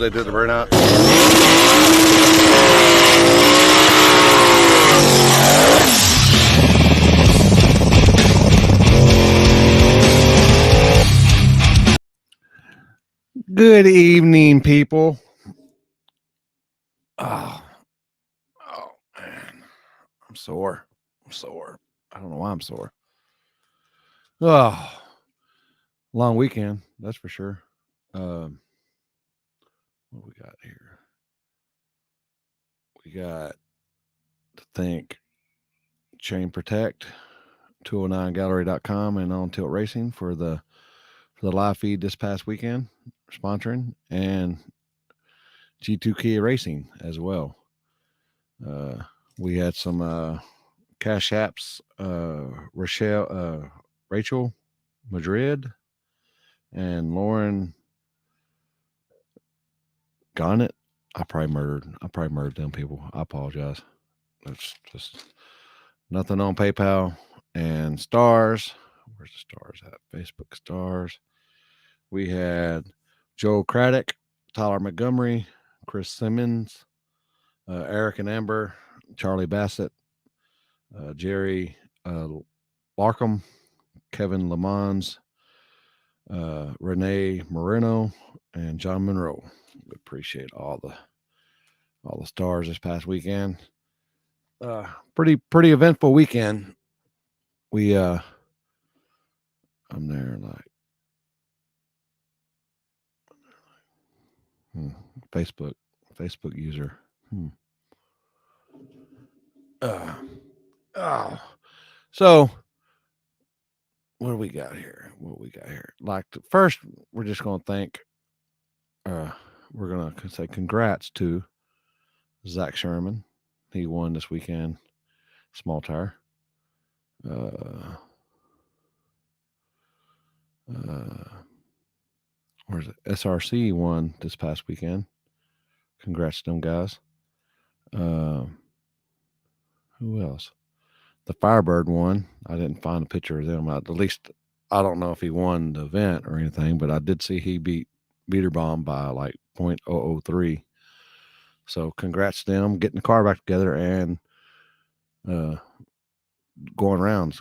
they do the burnout. Good evening, people. Oh man, I'm sore. I don't know why I'm sore. Oh, long weekend, that's for sure. What we got here? We got to thank Chain Protect, 209gallery.com, and On Tilt Racing for the live feed this past weekend, sponsoring, and G2 Kia Racing as well. We had some cash apps, Rachel Madrid and Lauren Garnett. I probably murdered them people. I apologize. It's just nothing on PayPal and stars. Where's the stars at? Facebook stars. We had Joe Craddock, Tyler Montgomery, Chris Simmons, Eric and Amber, Charlie Bassett, Jerry Larkham, Kevin Lamons, Renee Moreno, and John Monroe. We appreciate all the stars this past weekend. Pretty eventful weekend. We I'm there like Facebook user. So what do we got here? Like first, we're just gonna thank. We're gonna say congrats to Zach Sherman. He won this weekend. Small tire. Where's it? SRC won this past weekend. Congrats to them guys. Who else? The Firebird won. I didn't find a picture of them. At least I don't know if he won the event or anything, but I did see he beat Beaterbomb by like 0.003. So congrats to them getting the car back together and going rounds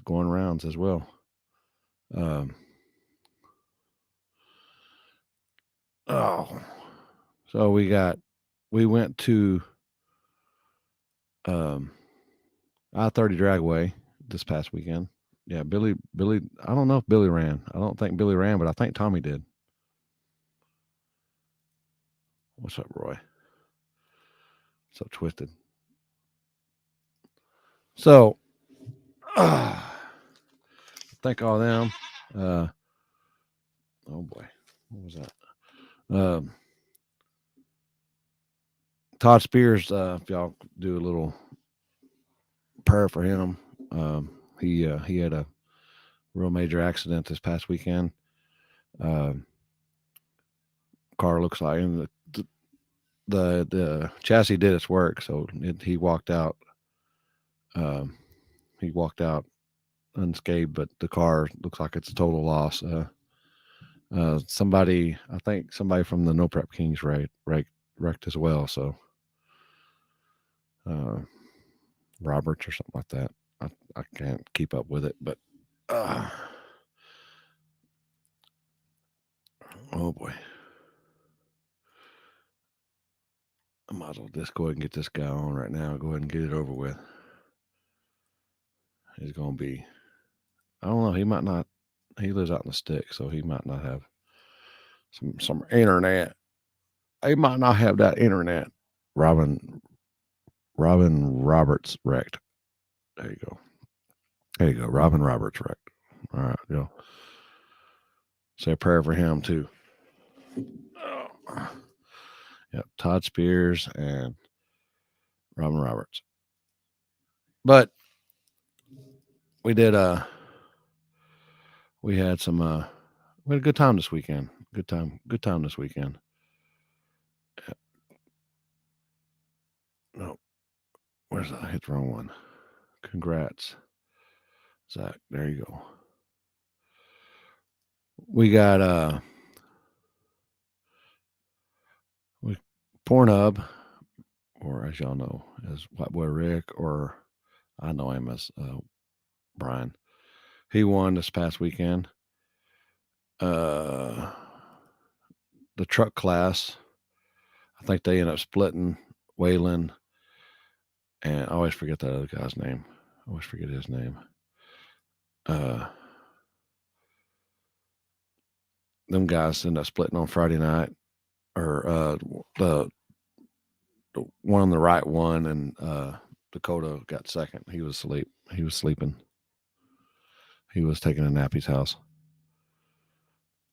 as well. So we went to I-30 Dragway this past weekend. Yeah, Billy. I don't know if Billy ran. I don't think Billy ran, but I think Tommy did. What's up, Roy? What's up, Twisted? So, thank all them. Oh boy, what was that? Todd Spears. If y'all do a little prayer for him. He had a real major accident this past weekend. Car looks like the chassis did its work, so he walked out. He walked out unscathed, but the car looks like it's a total loss. Somebody from the No Prep Kings wrecked as well. So Roberts or something like that. I can't keep up with it, but oh boy. I might as well just go ahead and get this guy on right now. Go ahead and get it over with. He's going to be, I don't know, he might not, he lives out in the sticks, so he might not have some internet. He might not have that internet. Robin Roberts wrecked. There you go. Robin Roberts wrecked. All right, go. Say a prayer for him too. Yeah, Todd Spears and Robin Roberts. But we did we had some we had a good time this weekend. Good time this weekend. No. Where's that? I hit the wrong one. Congrats. Zach, there you go. We got we Pornhub, or as y'all know, as White Boy Rick, or I know him as Brian. He won this past weekend. The truck class, I think they ended up splitting. Waylon, and I always forget that other guy's name. I always forget his name. Them guys ended up splitting on Friday night, or the one on the right won, and Dakota got second. He was asleep. He was sleeping. He was taking a nap at his house.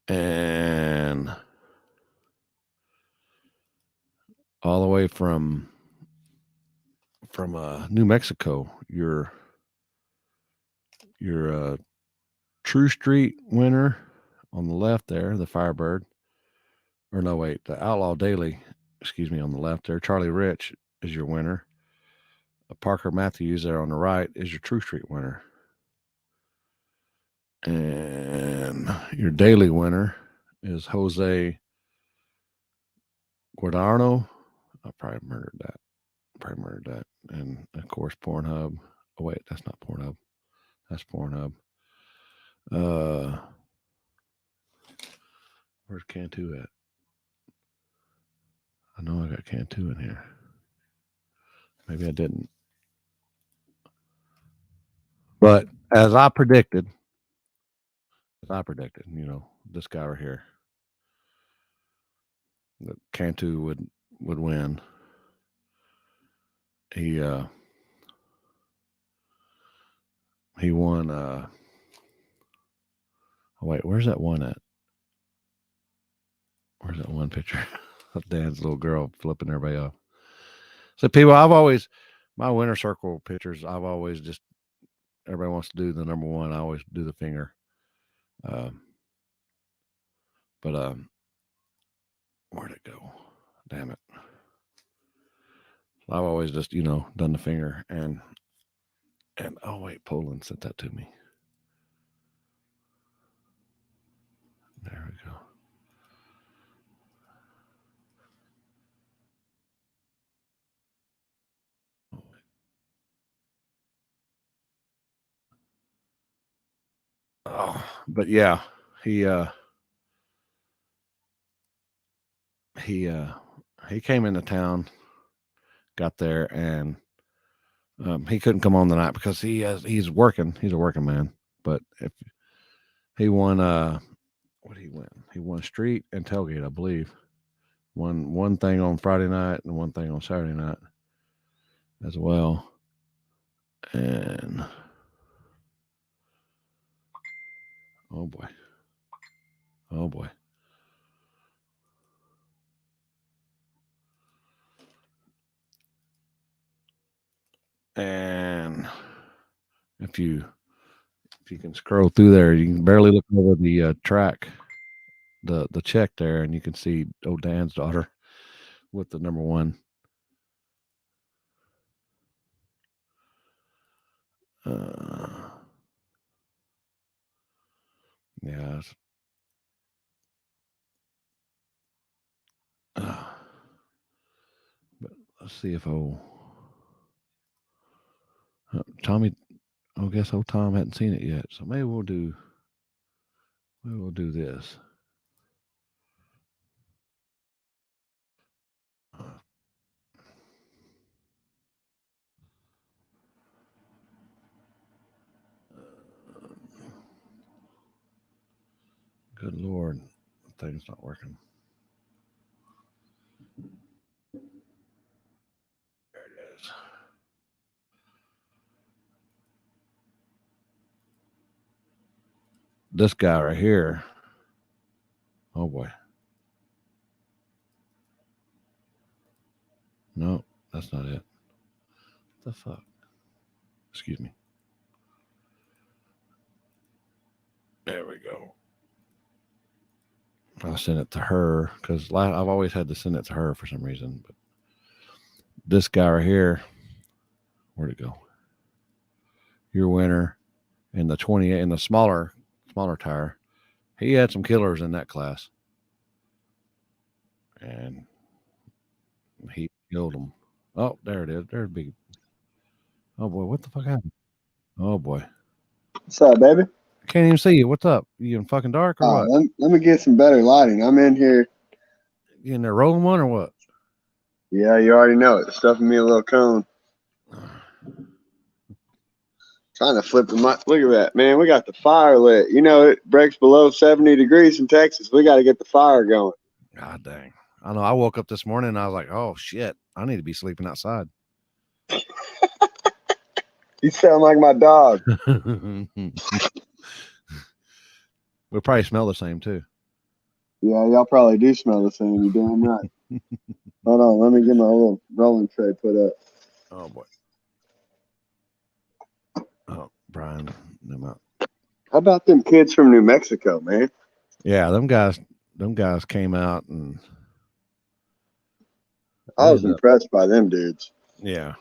And all the way from New Mexico, your True Street winner on the left there, the Firebird. Or no, wait, the Outlaw Daily, excuse me, on the left there. Charlie Rich is your winner. Parker Matthews there on the right is your True Street winner. And your daily winner is Jose Guardano. I probably murdered that. And of course, Pornhub. Oh, wait, that's not Pornhub. That's Pornhub. Where's Cantu at? I know I got Cantu in here. Maybe I didn't. But as I predicted, you know, this guy right here, that Cantu would win. He won. Oh, wait, where's that one at? Where's that one picture of Dan's little girl flipping everybody off? So people, my winner circle pictures, I've always just, everybody wants to do the number one. I always do the finger. But where'd it go? Damn it. I've always just, you know, done the finger, and oh wait, Poland sent that to me. There we go. Oh, but yeah, he came into town, got there, and he couldn't come on the night because he's working. He's a working man. But if he won, what did he win? He won street and tailgate, I believe. Won one thing on Friday night and one thing on Saturday night as well. And oh boy. And if you can scroll through there, you can barely look over the track, the check there, and you can see Dan's daughter with the number one. Yeah. But let's see if Tommy. I guess old Tom hadn't seen it yet, so maybe we'll do this. Good Lord, the thing's not working. There it is. This guy right here. Oh boy. No, that's not it. What the fuck? Excuse me. There we go. I'll send it to her because I've always had to send it to her for some reason. But this guy right here, where'd it go? Your winner in the 28 in the smaller tire. He had some killers in that class, and He killed him. Oh, there it is. There's big. Oh boy, what the fuck happened? Oh boy, What's up, baby? can't even see you. What's up? You in fucking dark or what? Let me get some better lighting. I'm in here. You in there rolling one or what? Yeah, you already know it. Stuffing me a little cone. Trying to flip the mic. Look at that, man. We got the fire lit. You know, it breaks below 70 degrees in Texas. We got to get the fire going. God dang. I know. I woke up this morning and I was like, oh shit, I need to be sleeping outside. You sound like my dog. We probably smell the same too. Yeah, y'all probably do smell the same. You damn right. Hold on. Let me get my little rolling tray put up. Oh boy. Oh, Brian, them out. How about them kids from New Mexico, man? Yeah, them guys came out and I was impressed by them dudes. yeah.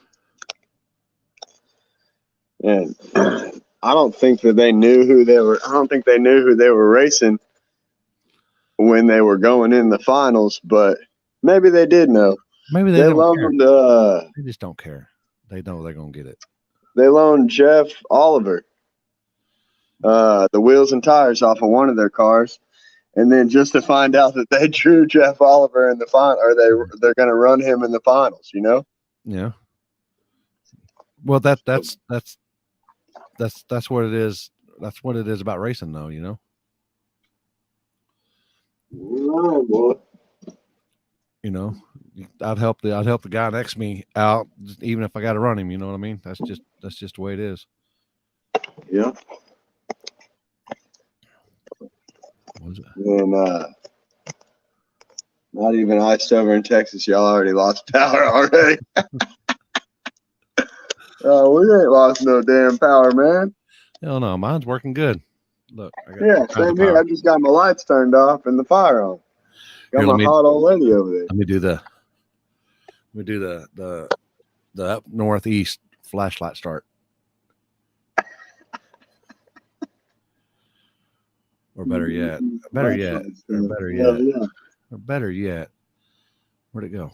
And I don't think that they knew who they were. I don't think they knew who they were racing when they were going in the finals, but maybe they did know. Maybe they don't care. Loaned, they just don't care. They know they're gonna get it. They loaned Jeff Oliver the wheels and tires off of one of their cars, and then just to find out that they drew Jeff Oliver in the final, or they're going to run him in the finals. You know? Yeah. Well, that's what it is. That's what it is about racing, though. You know. Oh, boy. You know, I'd help the guy next to me out, even if I got to run him. You know what I mean? That's just the way it is. Yeah. What is it? And not even iced over in Texas. Y'all already lost power already. We ain't lost no damn power, man. Hell no, mine's working good. Look, same here. I just got my lights turned off and the fire on. Got my hot old lady over there. Let me do the up northeast flashlight start. Or better yet, where'd it go?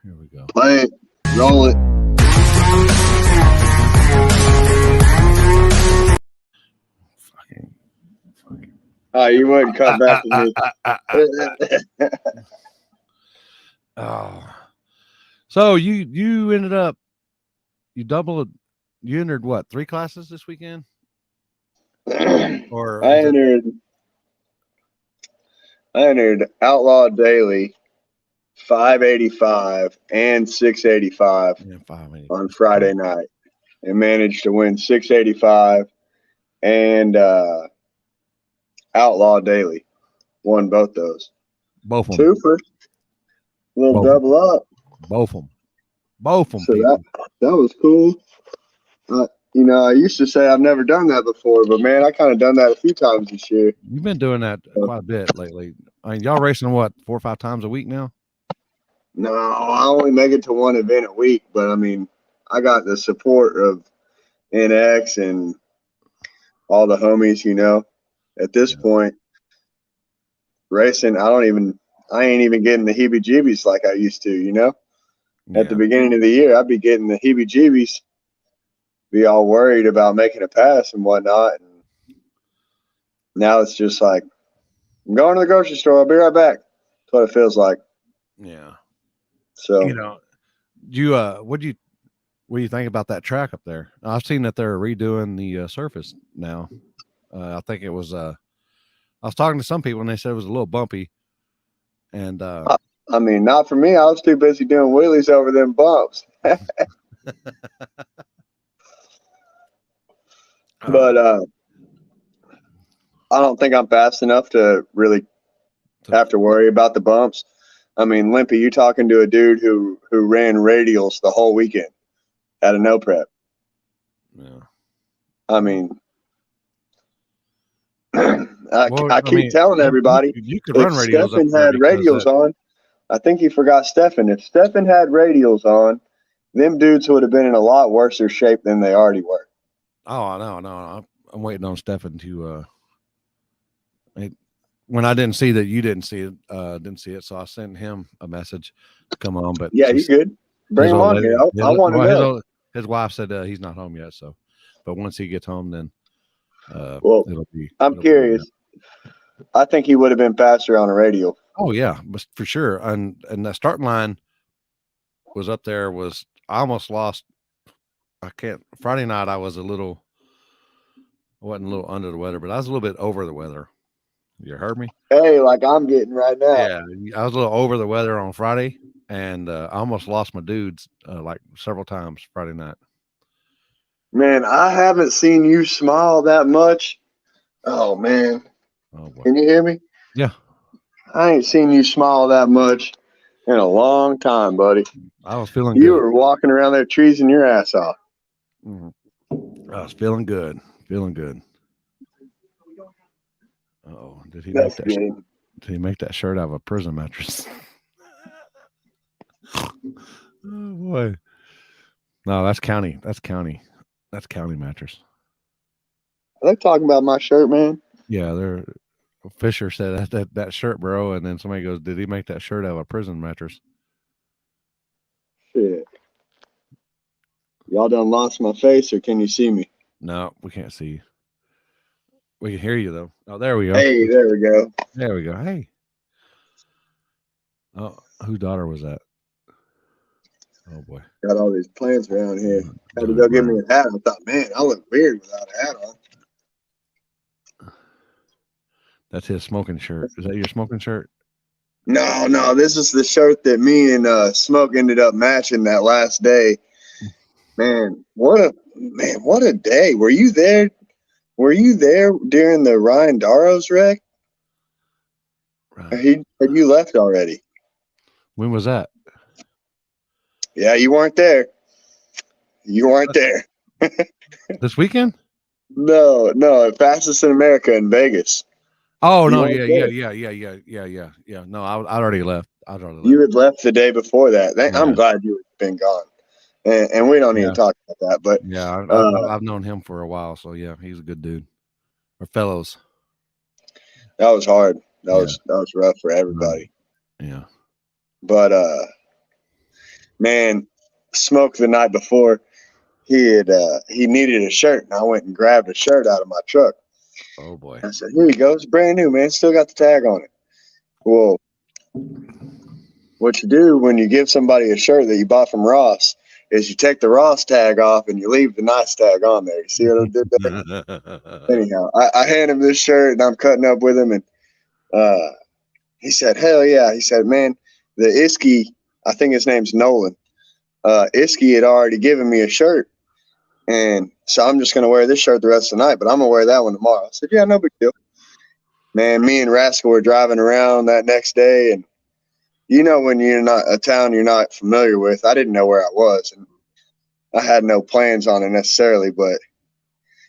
Here we go. Play it, roll it. Fucking. Oh, you wouldn't cut back to me. Oh, so you ended up you entered what, 3 classes this weekend? Or I entered Outlaw Daily 585 and 685 on Friday night, and managed to win 685 and Outlaw Daily. Won both those. Both of them. Twofer. Little double up. Both of them. So that was cool. You know, I used to say I've never done that before, but man, I kind of done that a few times this year. You've been doing that quite a bit lately. I mean, y'all racing what, 4 or 5 times a week now? No, I only make it to one event a week, but I mean, I got the support of NX and all the homies, you know. At this point, racing, I ain't even getting the heebie-jeebies like I used to, you know. Yeah. At the beginning of the year, I'd be getting the heebie-jeebies, be all worried about making a pass and whatnot. And now it's just like, I'm going to the grocery store. I'll be right back. That's what it feels like. Yeah. So, you know, what do you think about that track up there? I've seen that they're redoing the surface now. I think it was I was talking to some people and they said it was a little bumpy. And I mean, not for me. I was too busy doing wheelies over them bumps. But I don't think I'm fast enough to really have to worry about the bumps. I mean, Limpy, you talking to a dude who ran radials the whole weekend at a no prep. Yeah. I mean, I keep telling everybody, you could run radials. Stefan had radials on. I think you forgot Stefan. If Stefan had radials on, them dudes would have been in a lot worse shape than they already were. Oh, no. I'm waiting on Stefan to when I didn't see that you didn't see it, so I sent him a message to come on. But Yeah, you good. Bring his him old on lady, here. I want to know. his wife said his not home yet. So, but once he gets home, then Well, I'm it'll be on that. curious. I think he would have been faster on the radio. Oh yeah, but for sure. And the starting line was up there. Was I almost lost. I can't. Friday night I was I wasn't a little under the weather, but I was a little bit over the weather. You heard me? Hey, like I'm getting right now. Yeah, I was a little over the weather on Friday, and I almost lost my dudes like several times Friday night. Man, I haven't seen you smile that much. Oh man. Oh boy. Can you hear me? Yeah, I ain't seen you smile that much in a long time, buddy. I was feeling You good. were walking around there treasing your ass off. Mhm. I was feeling good, feeling good. Oh, did he make That's that? good. Did he make that shirt out of a prison mattress? Oh boy. No, that's county. That's county. That's county mattress. Are they talking about my shirt, man? Yeah, they're Fisher said that shirt, bro, and then somebody goes, "Did he make that shirt out of a prison mattress?" Shit. Y'all done lost my face, or can you see me? No, we can't see you. We can hear you though. Oh, there we go. Hey, there we go. There we go. Hey. Oh, whose daughter was that? Oh boy. Got all these plants around here. Had to Doing go it get right. me a hat. I thought, man, I look weird without a hat on. That's his smoking shirt. Is that your smoking shirt? No, this is the shirt that me and Smoke ended up matching that last day. What a day. Were you there? Were you there during the Ryan Daros wreck? Or Right. had you left already? When was that? Yeah, you weren't there. You weren't there. This weekend? No, fastest in America in Vegas. Oh You no, weren't yeah, there. yeah. No, I'd already left. I'd already You left. had left the day before that. I'm Yeah, glad you had been gone. And we don't need to yeah, talk about that. But yeah. uh, I've known him for a while, so yeah, he's a good dude. Or fellows. that was hard. That Yeah, was rough for right. everybody. Yeah. But man, Smoke the night before he needed a shirt, and I went and grabbed a shirt out of my truck. Oh boy. I said, "Here you go. It's brand new, man. Still got the tag on it." Well, what you do when you give somebody a shirt that you bought from Ross is you take the Ross tag off and you leave the nice tag on there. You see what I did there? Anyhow, I hand him this shirt and I'm cutting up with him, and uh, he said, "Hell yeah!" He said, "Man, the Iski, I think his name's Nolan. Iski had already given me a shirt, and so I'm just gonna wear this shirt the rest of the night, but I'm gonna wear that one tomorrow." I said, "Yeah, no big deal." Man, me and Rascal were driving around that next day, and when you're not a town you're not familiar with, I didn't know where I was, and I had no plans on it necessarily, but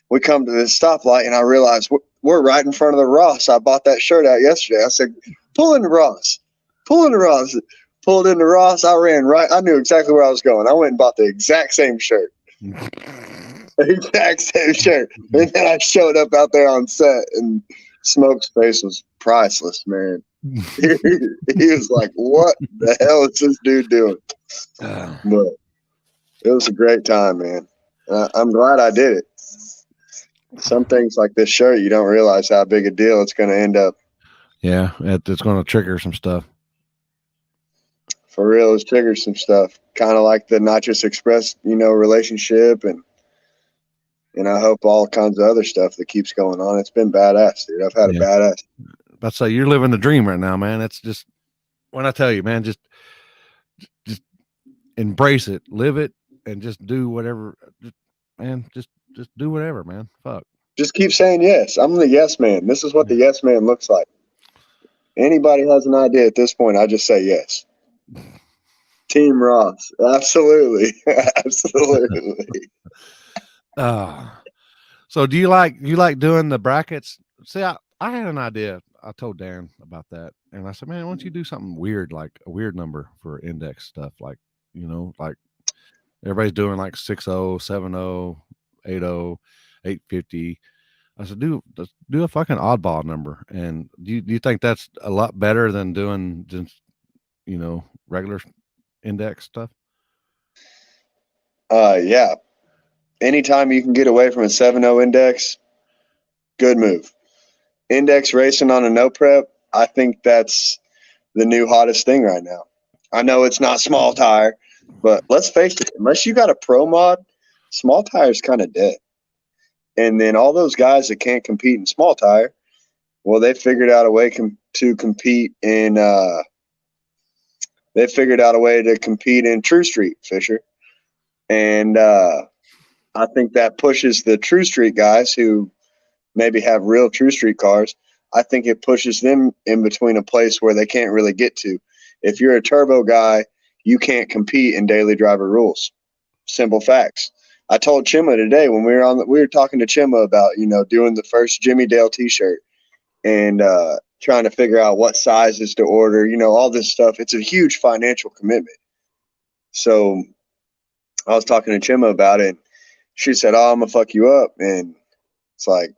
we come to this stoplight, and I realized we're right in front of the Ross. I bought that shirt out yesterday. I said, "Pull into Ross, pull into Ross." Pulled into Ross. I ran right. I knew exactly where I was going. I went and bought the exact same shirt. The exact same shirt. And then I showed up out there on set, and Smoke's face was priceless, man. He was like, "What the hell is this dude doing?" But it was a great time, man. I'm glad I did it. Some things like this shirt, you don't realize how big a deal it's going to end up. Yeah, it's going to trigger some stuff. For real, it's triggered some stuff. Kind of like the Nitrous Express, relationship, and I hope all kinds of other stuff that keeps going on. It's been badass, dude. I've had a Yeah, badass. that's say you're living the dream right now, man. It's just when I tell you, man, just embrace it, live it, and just do whatever. Man, just do whatever, man. Fuck. Just keep saying yes. I'm the yes man. This is what the yes man looks like. Anybody has an idea at this point, I just say yes. Team Ross. Absolutely. Absolutely. So do you like doing the brackets? See, I had an idea. I told Darren about that, and I said, man, why don't you do something weird, like a weird number for index stuff, like everybody's doing like 60, 70, 80, 850. I said, let's do a fucking oddball number. And do you think that's a lot better than doing just regular index stuff? Yeah. Anytime you can get away from a 7-0 index, good move. Index racing on a no prep, I think that's the new hottest thing right now. I know it's not small tire, but let's face it, unless you got a pro mod, small tire is kind of dead. And then all those guys that can't compete in small tire, well, they figured out a way to compete in. They figured out a way to compete in True Street, Fisher, and I think that pushes the True Street guys who maybe have real True Street cars. I think it pushes them in between a place where they can't really get to. If you're a turbo guy, you can't compete in daily driver rules. Simple facts. I told Chima today when we were talking to Chima about doing the first Jimmy Dale T-shirt and trying to figure out what sizes to order. All this stuff. It's a huge financial commitment. So I was talking to Chima about it. She said, "Oh, I'm gonna fuck you up," and it's like,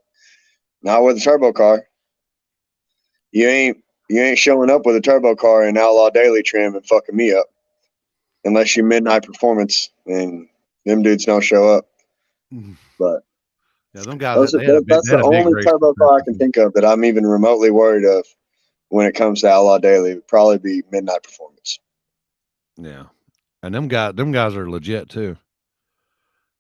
not with a turbo car. You ain't showing up with a turbo car in Outlaw Daily trim and fucking me up unless you midnight performance and them dudes don't show up. But Yeah, them guys that's they the had a big only race. turbo car I can think of that I'm even remotely worried of when it comes to Outlaw Daily. It would probably be midnight performance. Yeah, and them guys are legit too,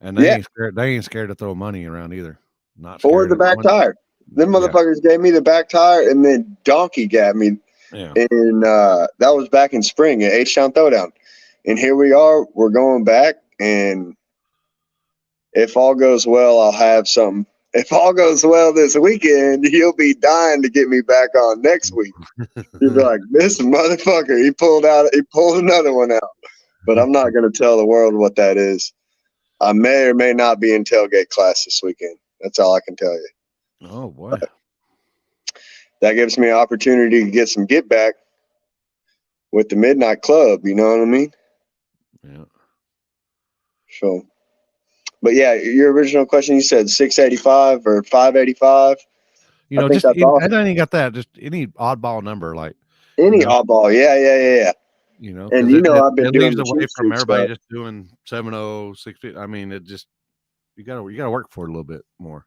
and Yeah, they ain't scared to throw money around either. Not or scared the of back throwing. tire. Them Yeah, motherfuckers gave me the back tire and then donkey got me. yeah. And that was back in spring at H-Town Throwdown. And here we are. We're going back. And if all goes well, I'll have some. If all goes well this weekend, you'll be dying to get me back on next week. You'll be like, this motherfucker, he pulled another one out. But I'm not going to tell the world what that is. I may or may not be in tailgate class this weekend. That's all I can tell you. Oh boy. That gives me an opportunity to get some get back with the Midnight Club. You know what I mean? Yeah. So, but yeah, your original question, you said 685 or 585. I think Just that's I awesome. ain't got that. Just any oddball number, like you Any know, oddball. Yeah. And because I've been it doing leaves the away cheap from street everybody stuff. just doing 7.0, 650. I mean, it just you gotta work for it a little bit more.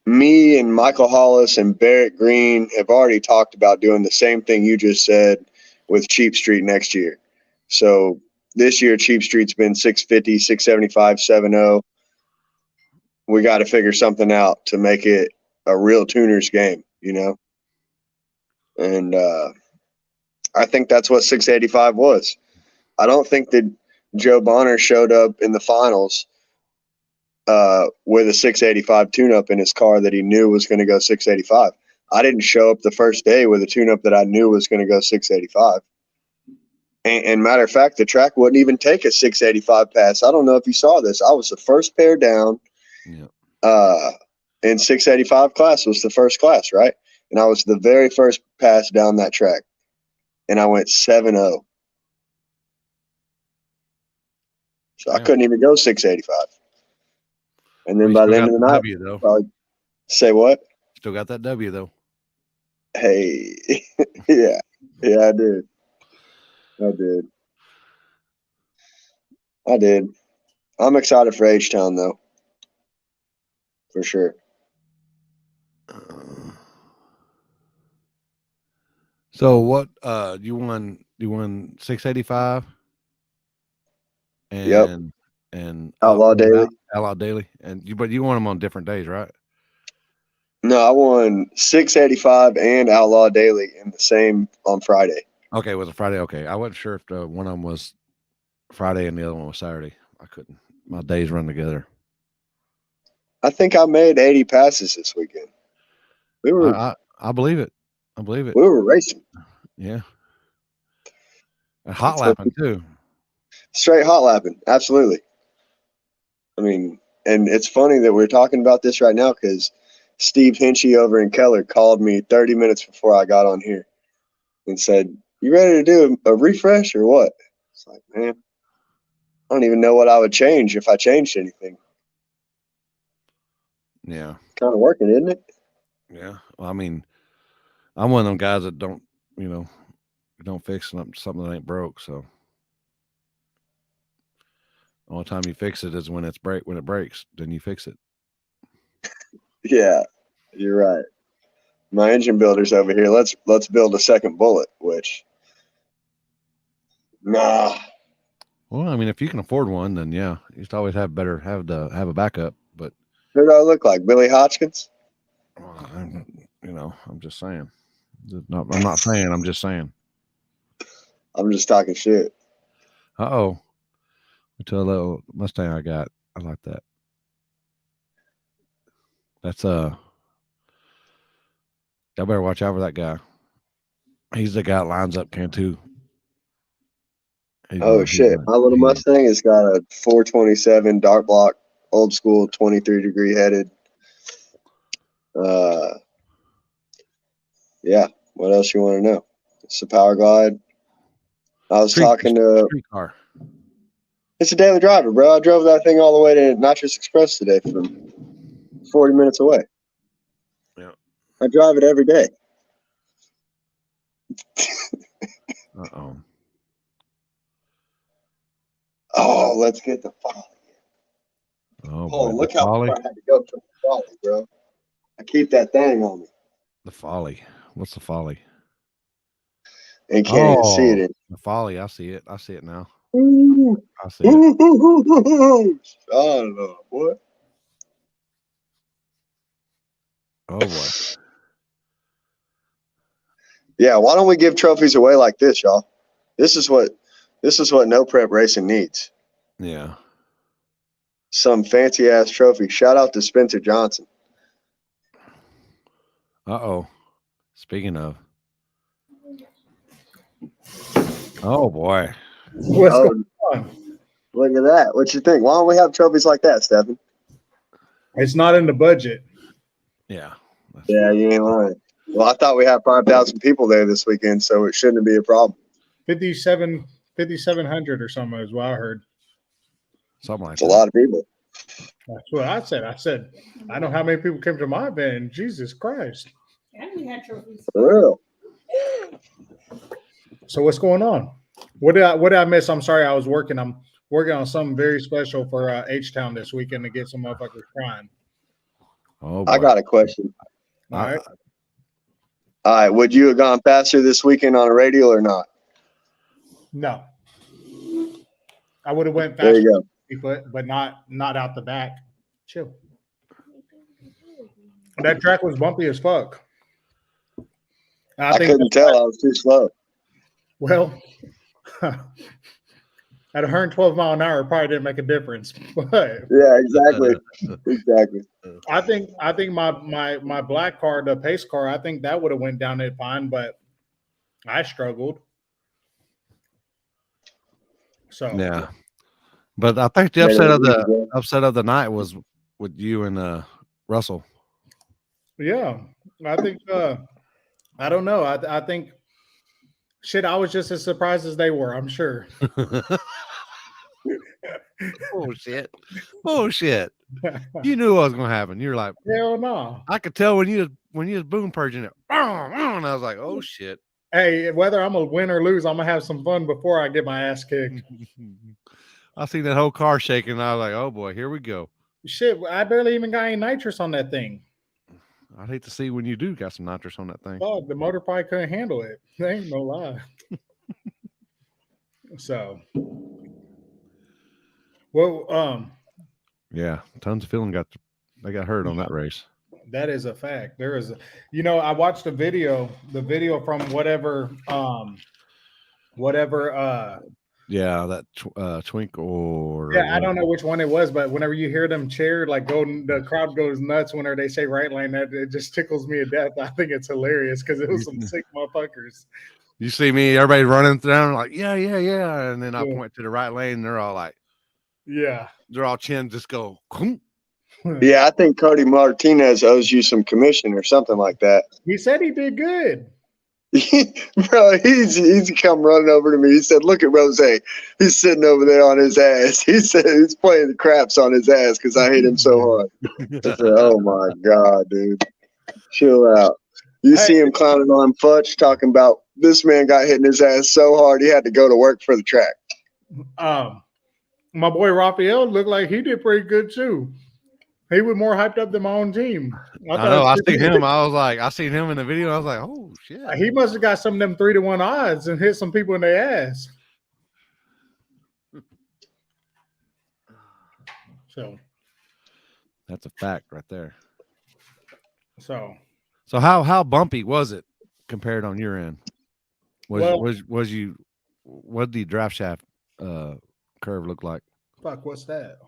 Me and Michael Hollis and Barrett Green have already talked about doing the same thing you just said with Cheap Street next year. So this year, Cheap Street's been 650, 675, 70. We got to figure something out to make it a real tuner's game. And I think that's what 685 was. I don't think that Joe Bonner showed up in the finals with a 685 tune-up in his car that he knew was going to go 685. I didn't show up the first day with a tune-up that I knew was going to go 685. And matter of fact, the track wouldn't even take a 685 pass. I don't know if you saw this. I was the first pair down. Yeah. In 685 class was the first class, right? And I was the very first pass down that track. And I went 7-0. So I Damn. couldn't even go 685. And Well, then you by still the end got of the the night, W though. probably say what? Still got that W though. Hey, yeah, I did. I did. I did. I'm excited for H-Town though, for sure. So what? You won 685 Yep. and Outlaw Daily. Outlaw Daily, but you won them on different days, right? No, I won 685 and Outlaw Daily in the same on Friday. Okay, it was a Friday. Okay, I wasn't sure if one of them was Friday and the other one was Saturday. I couldn't. My days run together. I think I made 80 passes this weekend. We were I believe it. I believe it. we were racing. Yeah. And hot lapping too. Straight hot lapping. Absolutely. I mean, and it's funny that we're talking about this right now because Steve Hinchy over in Keller called me 30 minutes before I got on here and said, "You ready to do a refresh or what?" It's like, man, I don't even know what I would change if I changed anything. Yeah. Kind of working, isn't it? Yeah. Well, I mean, I'm one of them guys that you know, don't fix something that ain't broke. So the only time you fix it is when when it breaks. Then you fix it. Yeah, you're right. My engine builder's over here. Let's build a second bullet. Which nah. Well, I mean, if you can afford one, then yeah, you should always have a backup. But Who do I look like? Billy Hodgkins? I'm just saying. I'm not saying. I'm just saying. I'm just talking shit. Oh, to a little Mustang I got. I like that. That's Y'all better watch out for that guy. He's the guy that lines up Cantu. Oh shit! My little He, Mustang has got a 427 dark block, old school, 23-degree headed. Uh, yeah. What else you want to know? It's a Power Glide. I was talking to. street car. It's a daily driver, bro. I drove that thing all the way to Nitrous Express today from 40 minutes away. Yeah. I drive it every day. Uh-oh. Oh, let's get the folly. Oh Oh, boy, the look how folly. far I had to go for the folly, bro. I keep that thing on me The folly. What's the folly? and can't even see Oh, it. the folly. I see it. I see it now. Ooh. I see it. I don't know, boy. Oh boy. Yeah, why don't we give trophies away like this, y'all? This is what no prep racing needs. Yeah. Some fancy ass trophy. Shout out to Spencer Johnson. Uh-oh. Speaking of. Oh boy. What's Oh, going on? look at that. What you think? Why don't we have trophies like that, Stephen? It's not in the budget. Yeah. Yeah, you ain't lying. Well, I thought we had 5,000 people there this weekend, so it shouldn't be a problem. 5,700 or something is what I heard. Something like It's that. a lot of people. That's what I said. I said, I know how many people came to my event. Jesus Christ. And we had trophies. For real. So what's going on? What did I miss? I'm sorry, I was working. I'm working on something very special for H-Town this weekend to get some motherfuckers crying. Oh boy. I got a question. All right. All right, would you have gone faster this weekend on a radial or not? No. I would have went There faster, you go. but not out the back. Chill. That track was bumpy as fuck. I couldn't tell. I was too slow. Well, at 112 mile an hour, it probably didn't make a difference. But Yeah, exactly. Exactly. I think my black car, the pace car, I think that would have went down it fine, but I struggled. So Yeah. But I think the upset of the night was with you and Russell. yeah, I think I don't know. I think shit. I was just as surprised as they were. I'm sure. Bullshit. Bullshit. You knew what was gonna happen. You're like, Hell no. I could tell when you was boom purging it. And I was like, oh shit. Hey, whether I'm gonna win or lose, I'm gonna have some fun before I get my ass kicked. I seen that whole car shaking. And I was like, oh boy, here we go. Shit, I barely even got any nitrous on that thing. I'd hate to see when you do got some nitrous on that thing. Oh, the motor probably couldn't handle it. There ain't no lie. So, well, Yeah, tons of feeling they got hurt on that race. that is a fact. There is, I watched the video from whatever. Yeah, that twink or Yeah, I don't know which one it was, but whenever you hear them cheer, like the crowd goes nuts whenever they say right lane. That it just tickles me to death. I think it's hilarious because it was some sick motherfuckers. You see me, everybody running down like, yeah, and then I point to the right lane, and they're all like, yeah, they're all chin just go. Yeah, I think Cody Martinez owes you some commission or something like that. He said he did good. Bro, he's come running over to me. He said, "Look at Rose. He's sitting over there on his ass." He said he's playing the craps on his ass because I hit him so hard. I said, "Oh my god, dude." Chill out. You see him clowning on Futch, talking about this man got hit in his ass so hard he had to go to work for the track. My boy Raphael looked like he did pretty good too. He was more hyped up than my own team. I know. I seen him. I seen him in the video. I was like, oh shit. He must have got some of them 3-1 odds and hit some people in their ass. So that's a fact right there. So how bumpy was it compared on your end? What did the draft shaft curve look like? Fuck, what's that?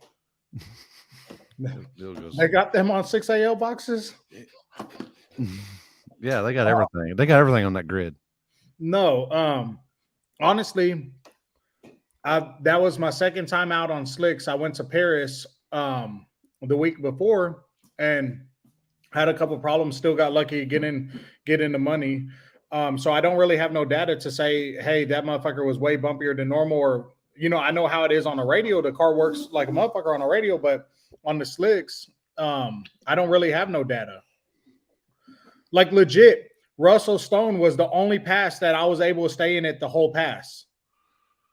They got them on 6AL boxes? Yeah, they got everything. They got everything on that grid. No, honestly, that was my second time out on slicks. I went to Paris the week before and had a couple problems. Still got lucky getting the money. So I don't really have no data to say, hey, that motherfucker was way bumpier than normal, or I know how it is on the radio. The car works like a motherfucker on the radio, but on the slicks, I don't really have no data. Like legit, Russell Stone was the only pass that I was able to stay in it the whole pass.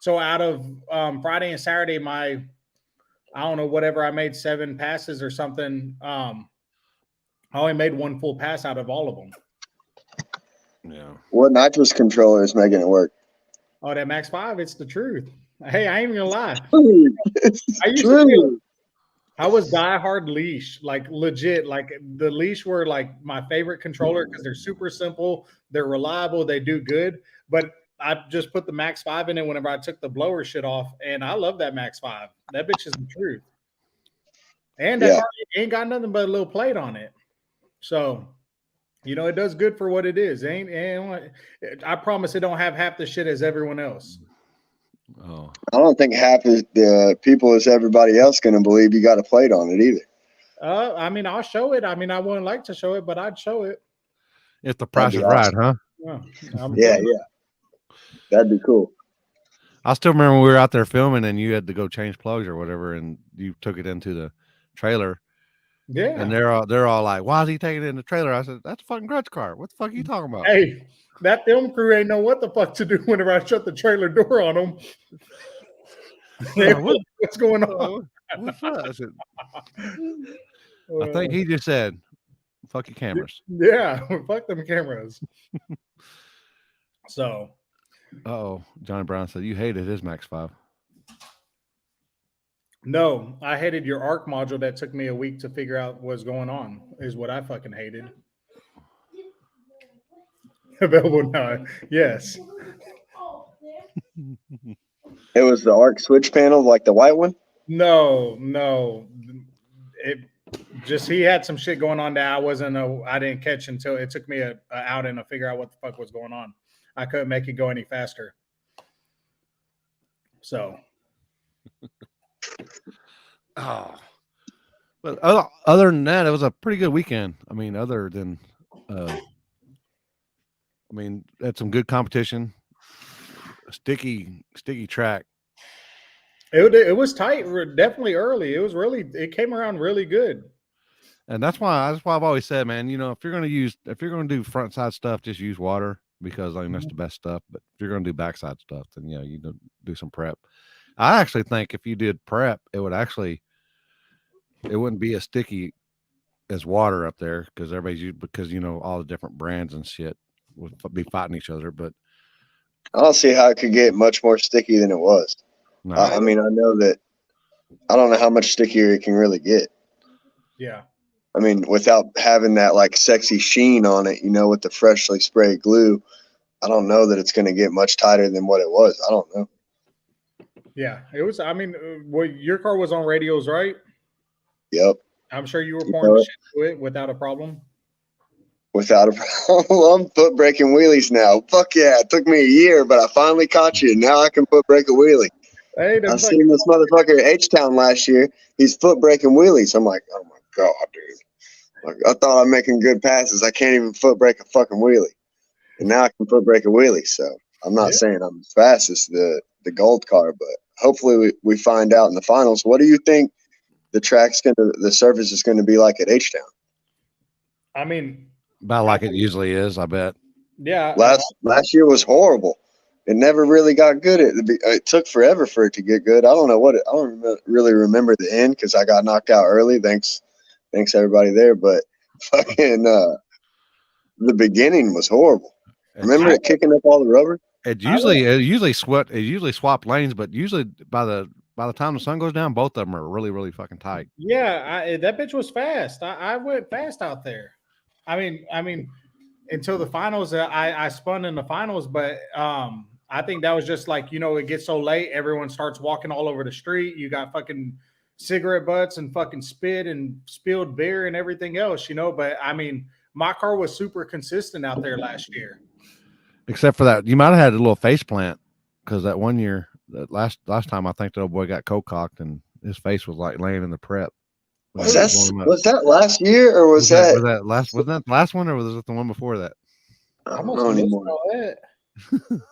So out of Friday and Saturday, I don't know, whatever, I made 7 passes or something. I only made 1 full pass out of all of them. Yeah. What nitrous controller is making it work? Oh, that Max 5, it's the truth. Hey, I ain't even gonna lie. I was diehard leash, like legit. Like the leash were like my favorite controller because they're super simple, they're reliable, they do good. But I just put the Max 5 in it whenever I took the blower shit off, and I love that Max 5. That bitch is the truth. And that car ain't got nothing but a little plate on it. So, it does good for what it is. I promise it don't have half the shit as everyone else. Oh, I don't think half of the people as everybody else going to believe you got a plate on it either. I'll show it. I wouldn't like to show it, but I'd show it. If the price is right, huh? Yeah. That'd be cool. I still remember when we were out there filming and you had to go change plugs or whatever, and you took it into the trailer. Yeah. And they're all like, why is he taking it in the trailer? I said, that's a fucking grudge car. What the fuck are you talking about? Hey, that film crew ain't know what the fuck to do whenever I shut the trailer door on them. What's going on? What's that? I said, I think he just said, fuck your cameras. Yeah, fuck them cameras. So. Johnny Brown said, you hated his Max 5. No, I hated your ARC module that took me a week to figure out what's going on, is what I fucking hated. Available now. Yes. It was the ARC switch panel, like the white one? No. It just, he had some shit going on that I didn't catch until it took me a outing to figure out what the fuck was going on. I couldn't make it go any faster. So. But other than that, it was a pretty good weekend. Other than, had some good competition, a sticky track. It was tight, definitely early. It came around really good. And that's why I've always said, man, if you're going to do front side stuff, just use water because that's the best stuff. But if you're going to do backside stuff, then you do some prep. I actually think if you did prep, it wouldn't be as sticky as water up there because all the different brands and shit would be fighting each other. But I don't see how it could get much more sticky than it was. No. I know that. I don't know how much stickier it can really get. Yeah. Without having that like sexy sheen on it, with the freshly sprayed glue, I don't know that it's going to get much tighter than what it was. I don't know. Yeah, it was. Your car was on radios, right? Yep. I'm sure you were pouring shit to it without a problem. Without a problem. I'm foot braking wheelies now. Fuck yeah. It took me a year, but I finally caught you. Now I can foot brake a wheelie. Hey, I seen this motherfucker at H-Town last year. He's foot braking wheelies. I'm like, oh my God, dude. Like, I thought I'm making good passes. I can't even foot brake a fucking wheelie. And now I can foot brake a wheelie. So I'm not saying I'm as fast as the gold car, but hopefully we find out in the finals. What do you think the surface is going to be like at H-Town? About like it usually is, I bet. Yeah. Last year was horrible. It never really got good. It took forever for it to get good. I don't know I don't really remember the end because I got knocked out early. Thanks everybody there. But fucking the beginning was horrible. Remember it kicking up all the rubber? It usually swapped lanes, but usually by the time the sun goes down, both of them are really, really fucking tight. Yeah, that bitch was fast. I went fast out there. I mean, until the finals, I spun in the finals, but I think that was just like, it gets so late, everyone starts walking all over the street. You got fucking cigarette butts and fucking spit and spilled beer and everything else, But I mean, my car was super consistent out there last year. Except for that, you might have had a little face plant because that one year, that last time, I think the old boy got cocked and his face was like laying in the prep. Was that last year or was that the last one or was it the one before that? I don't know anymore. The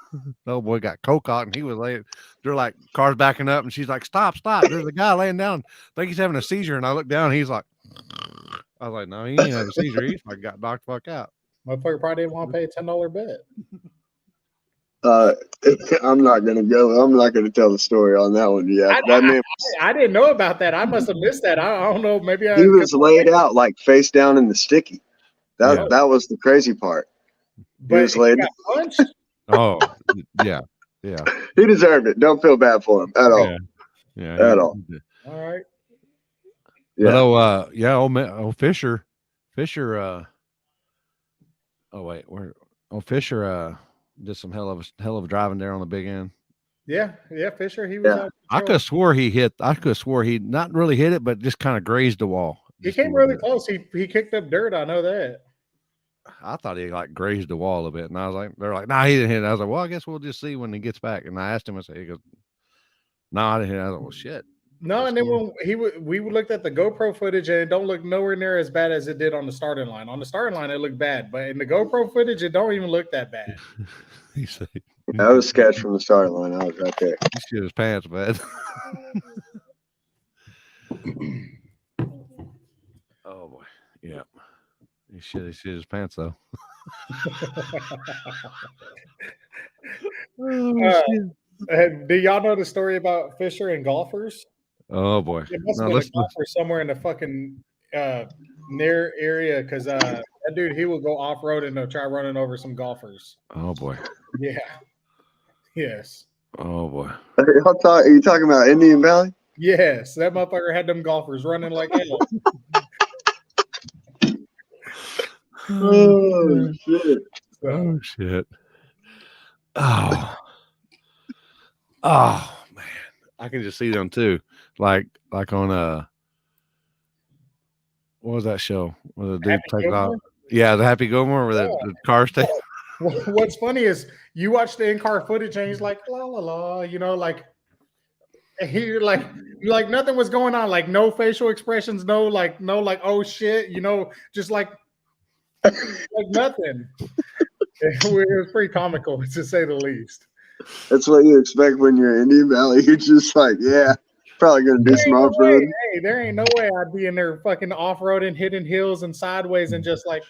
old boy got cocked and he was laying. They're like cars backing up and she's like, "Stop! There's a guy laying down. I think he's having a seizure." And I look down, and he's like, I was like, "No, he ain't having a seizure. He's like got knocked the fuck out." Motherfucker probably didn't want to pay a $10 bet. I'm not gonna tell the story on that one. Yeah, I didn't know about that. I must have missed that. I don't know. Maybe he was laid out like face down in the sticky. That was the crazy part. He was laid. Got punched? Oh, yeah. He deserved it. Don't feel bad for him at all. Yeah, at all. All right. Yeah. But Fisher. Fisher did some hell of a driving there on the big end. Yeah, Fisher. He was. I could have swore he not really hit it, but just kind of grazed the wall. He came really close. He kicked up dirt. I know that. I thought he like grazed the wall a bit, and I was like, they're like, "Nah, he didn't hit it." I was like, "Well, I guess we'll just see when he gets back." And I asked him, he goes, "No, I didn't hit it." I was like, "Well, shit." No, and then when we looked at the GoPro footage, and it don't look nowhere near as bad as it did on the starting line. On the starting line, it looked bad, but in the GoPro footage, it don't even look that bad. He said, "I was sketched from the starting line. I was right there." He shit his pants, man. Oh boy, yeah. He shit his pants though. Do y'all know the story about Fisher and golfers? Oh boy, it must have been a golfer somewhere in the fucking near area because that dude, he will go off road and try running over some golfers. Oh boy. Yeah. Yes. Oh boy. Are you talking about Indian Valley? Yes, that motherfucker had them golfers running like hell. Oh shit! Oh shit! Oh man, I can just see them too. Like on what was that show? Where the dude takes off? Yeah, the Happy Gilmore where the car stay. What's funny is you watch the in-car footage and he's like la la la, like you're like nothing was going on, like no facial expressions, no oh shit, just like nothing. It was pretty comical to say the least. That's what you expect when you're in Indian Valley. You're just like, yeah, probably gonna do some off-road. Hey, there ain't no way I'd be in there fucking off-roading, hitting hills and sideways and just like,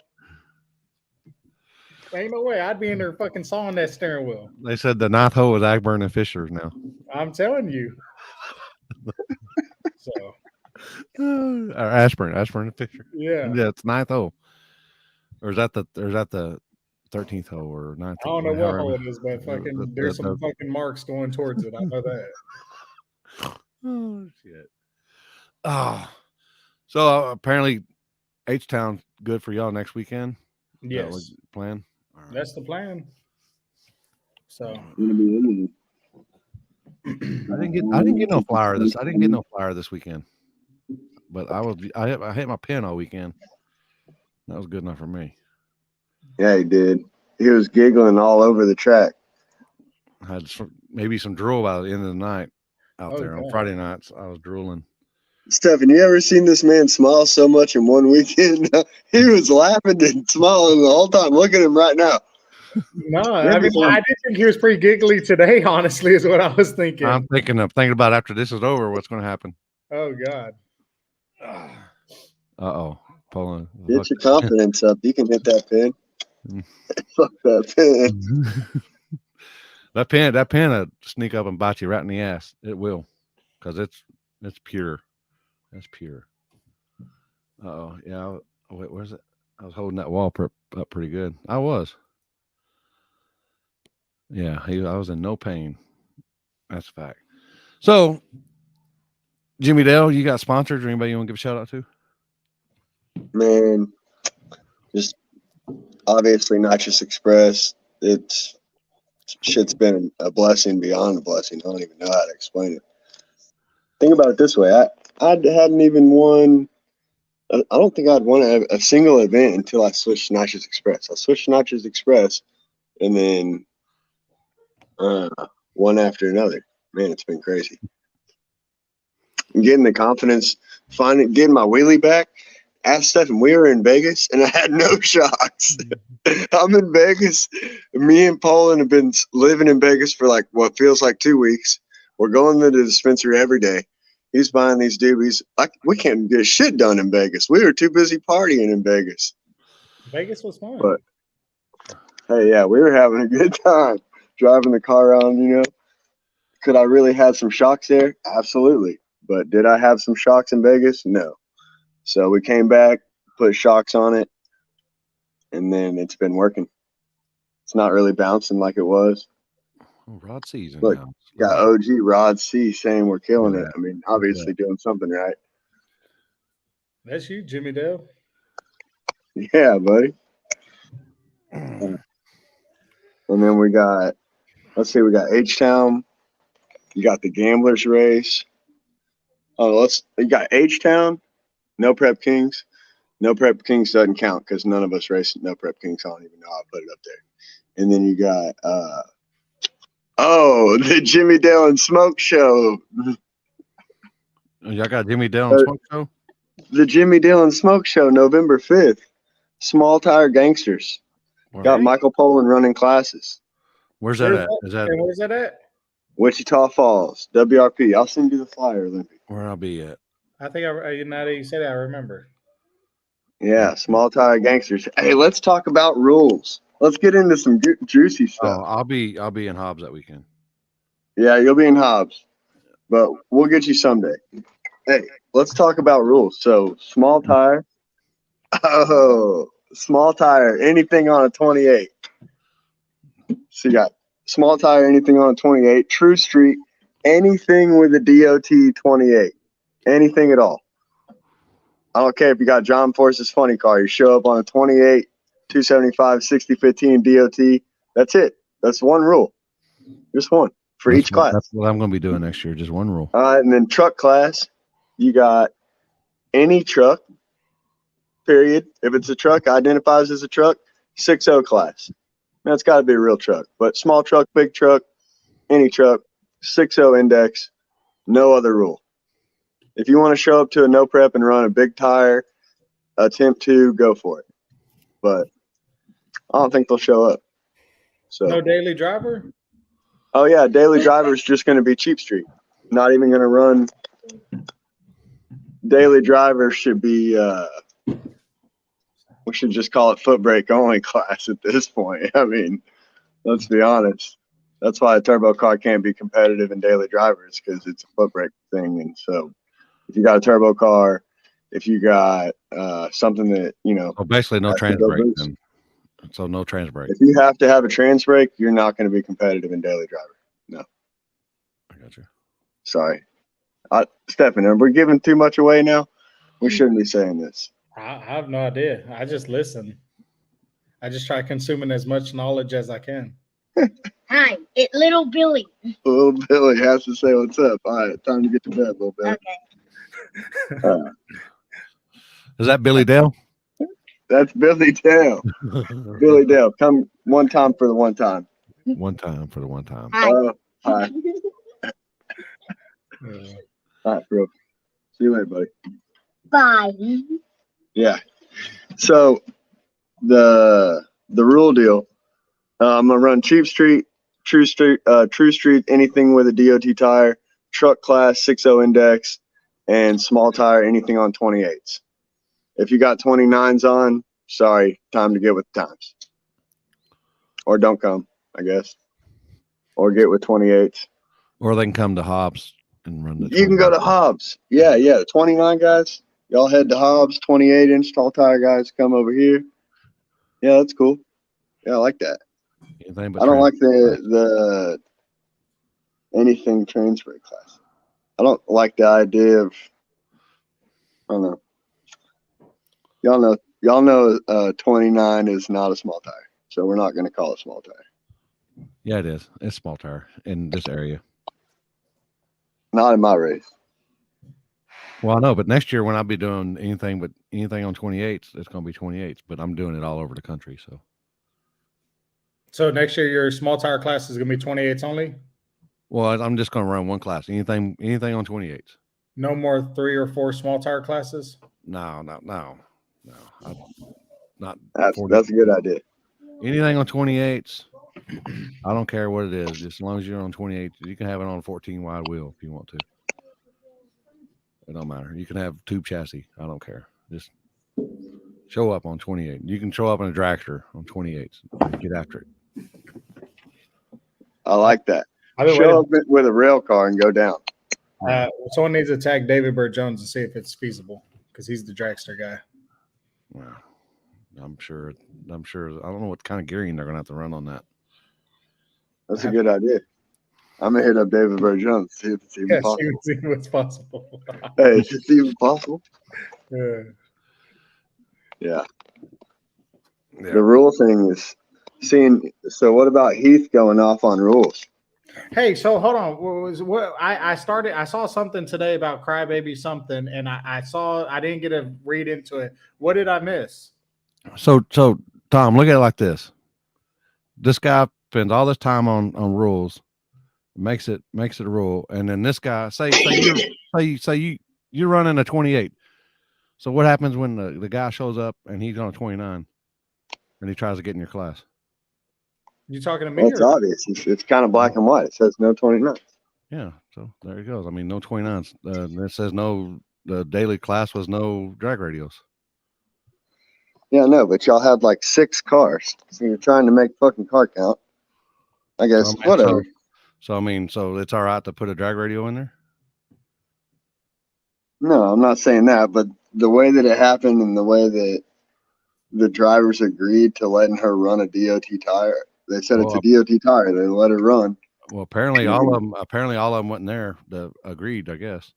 ain't no way I'd be in there fucking sawing that steering wheel. They said the ninth hole was Agburn and Fisher's now. I'm telling you. So. Or Ashburn and Fisher. Yeah, it's ninth hole. Or is that the 13th hole or 9th? I don't know what hole it is, but fucking there's some fucking marks going towards it. I know that. Oh shit. Oh, so apparently H-Town good for y'all next weekend. Yes, plan. Right. That's the plan. So I didn't get no flyer this. I didn't get no flyer this weekend, but I hit my pen all weekend. That was good enough for me. Yeah, he did. He was giggling all over the track. I had maybe some drool by the end of the night out there on Friday nights. I was drooling. Stephen, you ever seen this man smile so much in one weekend? He was laughing and smiling the whole time. Look at him right now. No, I did think he was pretty giggly today, honestly, is what I was thinking. I'm thinking about after this is over, what's going to happen. Oh, God. Uh-oh. Pulling. Get your confidence up. You can hit that pin. Fuck that pin. That pin will sneak up and bite you right in the ass. It will, because it's pure. That's pure. Oh yeah. Wait, where's it? I was holding that wall up pretty good. I was. Yeah, I was in no pain. That's a fact. So, Jimmy Dale, you got sponsors or anybody you want to give a shout out to? Man, just obviously Nitrous Express. It's shit's been a blessing beyond a blessing. I don't even know how to explain it. Think about it this way. I hadn't even won. I don't think I'd won a single event until I switched to Nitrous Express. I switched to Nitrous Express, and then one after another. Man, it's been crazy. Getting the confidence, getting my wheelie back. Ask Stephen, we were in Vegas, and I had no shocks. I'm in Vegas. Me and Poland have been living in Vegas for like what feels like 2 weeks. We're going to the dispensary every day. He's buying these doobies. Like, we can't get shit done in Vegas. We were too busy partying in Vegas. Vegas was fun. But hey, yeah, we were having a good time driving the car around, you know. Could I really have some shocks there? Absolutely. But did I have some shocks in Vegas? No. So we came back, put shocks on it, and then it's been working. It's not really bouncing like it was. Oh, Rod season. Look, now. got OG Rod C saying we're killing it. I mean, obviously doing something right. That's you, Jimmy Dale. Yeah, buddy. And then we got, let's see, we got H-Town. You got the Gamblers race. Oh, you got H-Town, No Prep Kings. No Prep Kings doesn't count because none of us race No Prep Kings. I don't even know how I put it up there. And then you got, the Jimmy Dale and Smoke Show. Y'all got Jimmy Dale and Smoke Show? The Jimmy Dale and Smoke Show, November 5th. Small Tire Gangsters. Got Michael Poland running classes. Where's that at? Where's that at? Wichita Falls, WRP. I'll send you the flyer, Olympic. Where I'll be at. I think now that you said it, I remember. Yeah, Small Tire Gangsters. Hey, let's talk about rules. Let's get into some juicy stuff. Oh, I'll be in Hobbs that weekend. Yeah, you'll be in Hobbs, but we'll get you someday. Hey, let's talk about rules. So, small tire. Oh, small tire, anything on a 28. So you got small tire, anything on a 28. True Street, anything with a DOT 28. Anything at all. I don't care if you got John Force's funny car. You show up on a 28, 275, 6015 DOT. That's it. That's one rule. Just one for each class. That's what I'm going to be doing next year. Just one rule. All right, and then truck class, you got any truck, period. If it's a truck, identifies as a truck, 6.0 class. That's got to be a real truck. But small truck, big truck, any truck, 6.0 index, no other rule. If you want to show up to a no prep and run a big tire, attempt to, go for it. But I don't think they'll show up. So no daily driver? Oh, yeah, daily driver is just going to be Cheap Street. Not even going to run. Daily driver should be, we should just call it foot brake only class at this point. I mean, let's be honest. That's why a turbo car can't be competitive in daily drivers, because it's a foot brake thing. And so if you got a turbo car, if you got something that, you know. So basically no trans brake then. So no trans brake. If you have to have a trans brake, you're not going to be competitive in daily driver. No. I got you. Sorry. Stephen, are we giving too much away now? We shouldn't be saying this. I have no idea. I just listen. I just try consuming as much knowledge as I can. Hi, it's Little Billy. Little Billy has to say what's up. All right, time to get to bed, Little Billy. Okay. Is that Billy Dale? That's Billy Dale. Billy Dale, come one time for the one time. One time for the one time. Hi. Hi. All right, bro. See you later, buddy. Bye. Yeah. So the rule deal. I'm gonna run Cheap Street, True Street, anything with a DOT tire, truck class 6.0 index, and small tire, anything on 28s. If you got 29s on, sorry, time to get with the times. Or don't come, I guess. Or get with 28s. Or they can come to Hobbs and run the You can go to Hobbs. Yeah, the 29 guys. Y'all head to Hobbs. 28-inch tall tire guys come over here. Yeah, that's cool. Yeah, I like that. anything but I don't like the anything transfer class. I don't like the idea of, I don't know. Y'all know 29 is not a small tire. So we're not going to call it small tire. Yeah, it is. It's small tire in this area. Not in my race. Well, I know, but next year when I'll be doing anything on 28s, it's going to be 28s, but I'm doing it all over the country. So next year, your small tire class is going to be 28s only? Well, I'm just going to run one class. Anything on 28s. No more 3 or 4 small tire classes? No. Not That's a good idea. anything on 28s. I don't care what it is. Just as long as you're on 28, you can have it on a 14 wide wheel if you want to. It don't matter. You can have tube chassis. I don't care. Just show up on 28. You can show up in a dragster on 28s. Get after it. I like that. I've been Show up waiting. with a rail car and go down. Someone needs to tag David Bird Jones and see if it's feasible because he's the dragster guy. Well, I'm sure. I don't know what kind of gearing they're going to have to run on that. That's a good idea. I'm going to hit up David Bird Jones, see if it's even possible. See what's possible. Hey, is it even possible? Yeah. Yeah. The rule thing is seeing. So what about Heath going off on rules? Hey, so hold on. I saw something today about Crybaby something, and I didn't get to read into it. What did I miss? So Tom, look at it like this. This guy spends all this time on rules, makes it a rule, and then this guy say you're running a 28. So what happens when the guy shows up and he's on a 29 and he tries to get in your class? You talking to me? Well, it's obvious. It's kind of black and white. It says no 29. Yeah, so there he goes. I mean, no 29s. It says no. The daily class was no drag radios. Yeah, no, but y'all had like 6 cars, so you're trying to make fucking car count. I guess whatever. So it's all right to put a drag radio in there. No, I'm not saying that, but the way that it happened and the way that the drivers agreed to letting her run a DOT tire, they said it's a DOT tire. They let her run. Well, apparently all of them wasn't there. Agreed, I guess.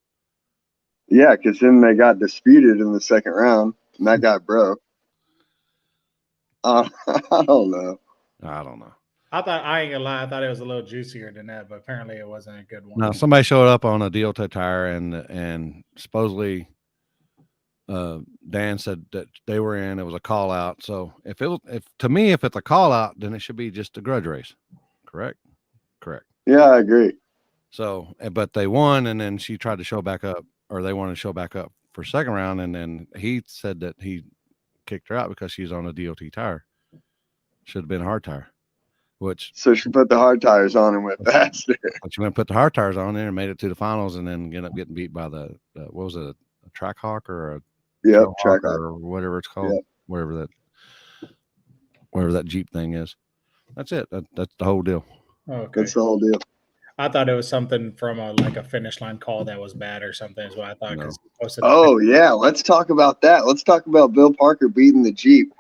Yeah, because then they got disputed in the second round, and that got broke. I don't know. I ain't gonna lie. I thought it was a little juicier than that, but apparently it wasn't a good one. No, somebody showed up on a DOT tire, and supposedly Dan said that they were in. It was a call out. So if it's a call out, then it should be just a grudge race. Correct. Yeah, I agree. So, but they won, and then she tried to show back up, or they wanted to show back up for second round, and then he said that he kicked her out because she's on a DOT tire. Should have been a hard tire. So she put the hard tires on and went faster. But she went and put the hard tires on there and made it to the finals, and then ended up getting beat by the what was it, a track hawk or a track hawk or whatever it's called, whatever that Jeep thing is. That's it. That's the whole deal. Okay. That's the whole deal. I thought it was something from a finish line call that was bad or something is what I thought. No. Yeah, let's talk about that. Let's talk about Bill Parker beating the Jeep.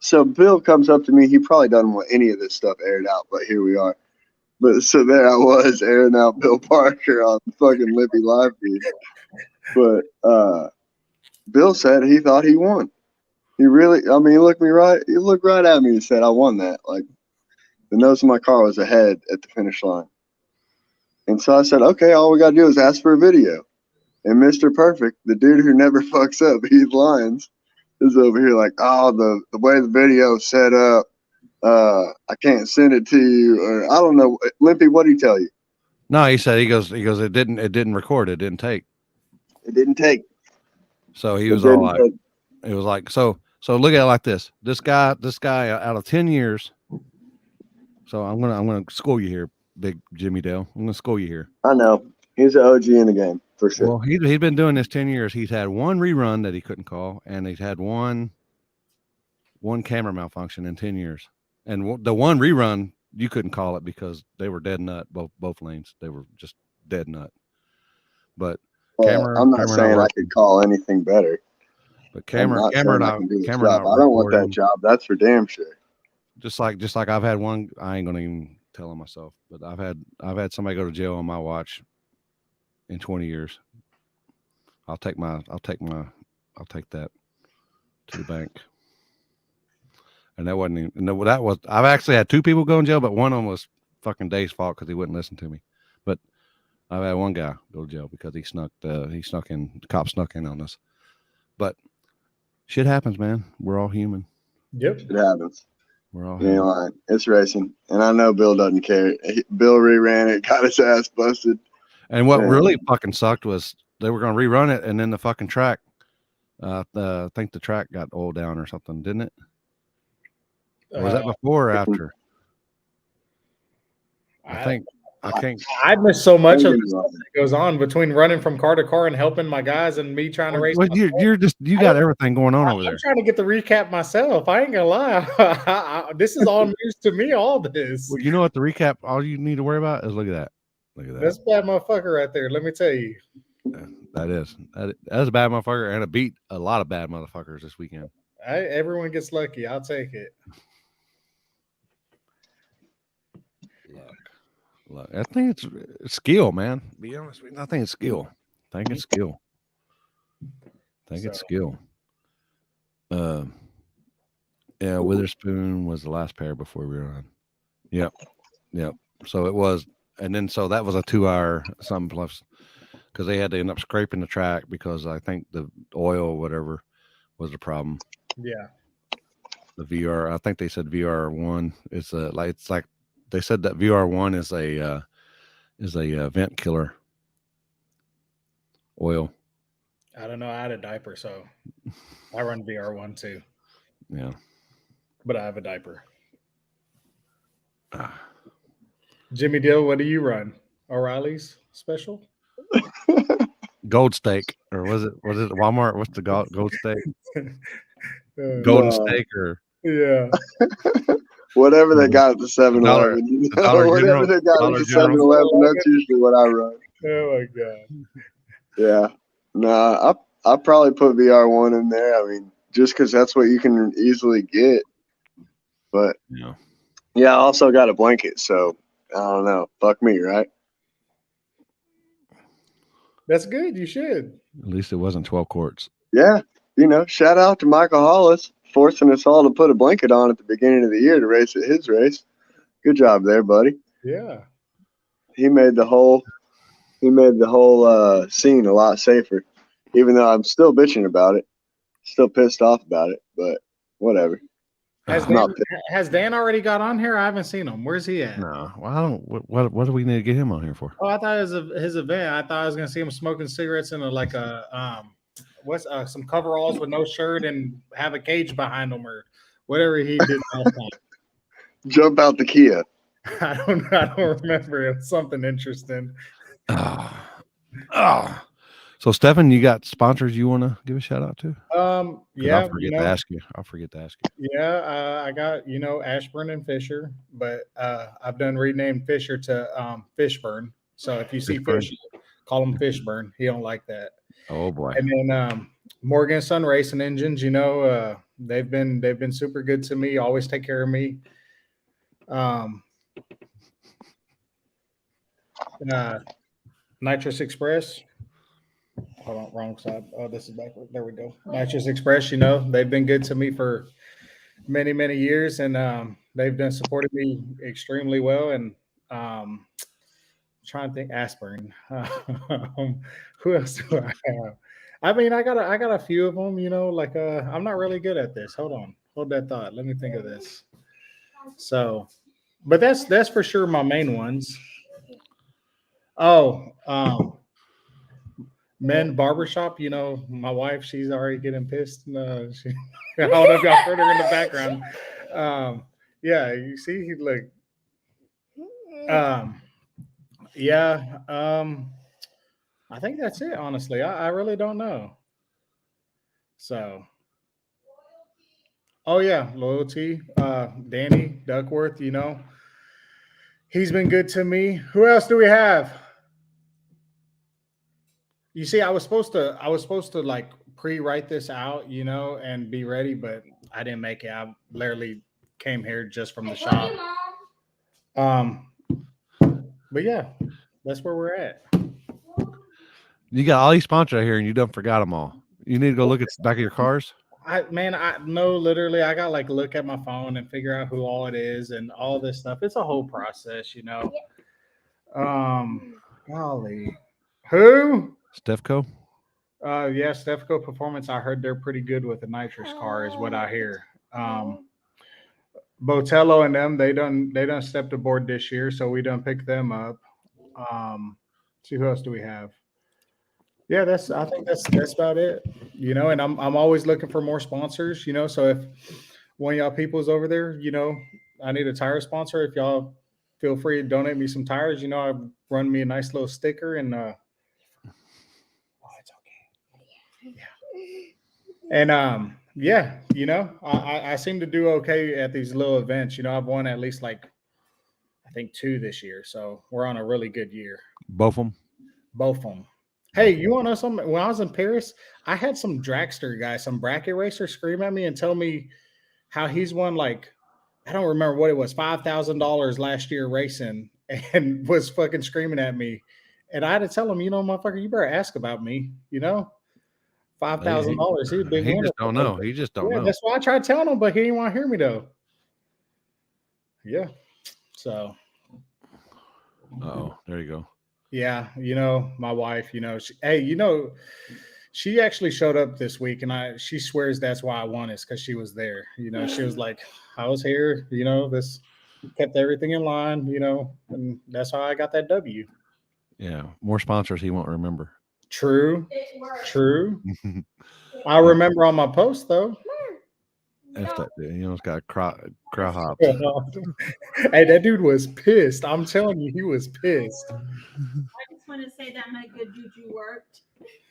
So Bill comes up to me. He probably doesn't want any of this stuff aired out, but here we are. But so there I was airing out Bill Parker on fucking Lippy Live feed. But Bill said he thought he won. He really, I mean, he looked right at me and said, I won that. Like, the nose of my car was ahead at the finish line. And so I said, okay, all we got to do is ask for a video. And Mr. Perfect, the dude who never fucks up, Heath Lyons, is over here like, oh, the way the video's set up, I can't send it to you. Or I don't know. Limpy, what did he tell you? No, he goes, it didn't record. It didn't take. It didn't take. So he was all like, it was like, so look at it like this. This guy out of 10 years. So I'm going to school you here, big Jimmy Dale. I'm going to school you here. I know. He's an OG in the game for sure. Well, he's been doing this 10 years. He's had one rerun that he couldn't call, and he's had one camera malfunction in 10 years. And the one rerun, you couldn't call it because they were dead nut, both lanes. They were just dead nut. But I'm not saying I could call anything better. But I don't want that job. That's for damn sure. Just like I've had one. I ain't gonna even tell him myself, but I've had somebody go to jail on my watch in 20 years. I'll take that to the bank. And that wasn't even, no, that was, I've actually had 2 people go in jail, but one of them was fucking Dave's fault because he wouldn't listen to me. But I've had one guy go to jail because he snuck in, the cop snuck in on us. But shit happens, man. We're all human. Yep. It happens. We're all human. Like, it's racing. And I know Bill doesn't care. Bill reran it, got his ass busted. And what really fucking sucked was they were going to rerun it, and then the fucking track, I think the track got oiled down or something, didn't it? Or was that before or after? I missed so much of that goes on between running from car to car and helping my guys and me trying to race. Well, you got everything going on over there. I'm trying to get the recap myself. I ain't gonna lie. This is all news to me. All this. Well, you know what? The recap. All you need to worry about is look at that. That's a bad motherfucker right there. Let me tell you. That is a bad motherfucker, and it beat a lot of bad motherfuckers this weekend. Everyone gets lucky. I'll take it. Look, I think it's skill, man. To be honest with you, I think it's skill. It's skill. Yeah, Witherspoon was the last pair before we were on. Yep. So it was, and then so that was a 2-hour something plus because they had to end up scraping the track because I think the oil or whatever was the problem. Yeah. The VR, I think they said VR1 is it's like they said that VR1 is a vent killer oil. I don't know. I had a diaper, so I run VR1 too. Yeah, but I have a diaper. Jimmy Dill, what do you run? O'Reilly's special? Gold Steak, or was it Walmart? What's the gold steak? Golden steak, or yeah. Whatever they got at the 7-Eleven. Whatever they got at the 7-Eleven, that's usually what I run. Oh my god. Yeah. Nah, I'll probably put VR1 in there. I mean, just because that's what you can easily get. But yeah, I also got a blanket, so I don't know. Fuck me, right? That's good. You should. At least it wasn't 12 quarts. Yeah. Shout out to Michael Hollis forcing us all to put a blanket on at the beginning of the year to race at his race. Good job there, buddy. Yeah. He made the whole scene a lot safer, even though I'm still bitching about it, still pissed off about it, but whatever. Has Dan already got on here? I haven't seen him. Where's he at? No. Well, I don't. What do we need to get him on here for? Oh, I thought it was his event. I thought I was going to see him smoking cigarettes in some coveralls with no shirt and have a cage behind him or whatever he did last time. Jump out the Kia. I don't remember. It was something interesting. So, Stefan, you got sponsors you want to give a shout out to? Yeah. I'll forget to ask you. Yeah, I got Ashburn and Fisher, but I've done renamed Fisher to Fishburn. So if you see Fish, call him Fishburn. He don't like that. Oh boy. And then Morgan Sun Racing Engines. They've been super good to me. Always take care of me. Nitrous Express. Hold on, wrong side. Oh, this is backward. There we go. Nitrous Express, they've been good to me for many, many years, and they've been supporting me extremely well. And trying to think, Aspirin. Who else do I have? I mean, I got a few of them. I'm not really good at this. Hold that thought. Let me think of this. So, but that's for sure my main ones. Oh, Men Barbershop, my wife, she's already getting pissed. I don't know if y'all heard her in the background. Yeah, you see, I think that's it. Honestly, I really don't know. So, oh yeah, loyalty. Danny Duckworth. He's been good to me. Who else do we have? You see, I was supposed to like pre-write this out, and be ready, but I didn't make it. I literally came here just from the shop. Um, but yeah, that's where we're at. You got all these sponsors out here, and you done forgot them all. You need to go look at the back of your cars. I know literally I got like look at my phone and figure out who all it is and all this stuff. It's a whole process. Golly. Who? Stefco. Yeah, Stefco Performance. I heard they're pretty good with the nitrous car, is what I hear. Botello and them, they done stepped aboard this year, so we done picked them up. See who else do we have? Yeah, I think that's about it. And I'm always looking for more sponsors, so if one of y'all people's over there, I need a tire sponsor. If y'all feel free to donate me some tires, I run me a nice little sticker and oh, it's okay. Yeah. And yeah, I seem to do okay at these little events. I've won at least like I think 2 this year. So we're on a really good year. Both of them. Both of them. Hey, you want to know something? When I was in Paris, I had some dragster guy, some bracket racer scream at me and tell me how he's won like, I don't remember what it was, $5,000 last year racing and was fucking screaming at me. And I had to tell him, motherfucker, you better ask about me, $5,000. He's a big He winner. just don't know. He just don't know. That's why I tried telling him, but he didn't want to hear me though. Yeah. So. Oh, there you go. Yeah, my wife, she actually showed up this week, and she swears that's why I won is because she was there. She was like, I was here, this kept everything in line, and that's how I got that W. Yeah, more sponsors he won't remember. True. I remember on my post though. That's that dude. It's got crow hops. Hey, that dude was pissed. I'm telling you, he was pissed. I just want to say that my good juju worked,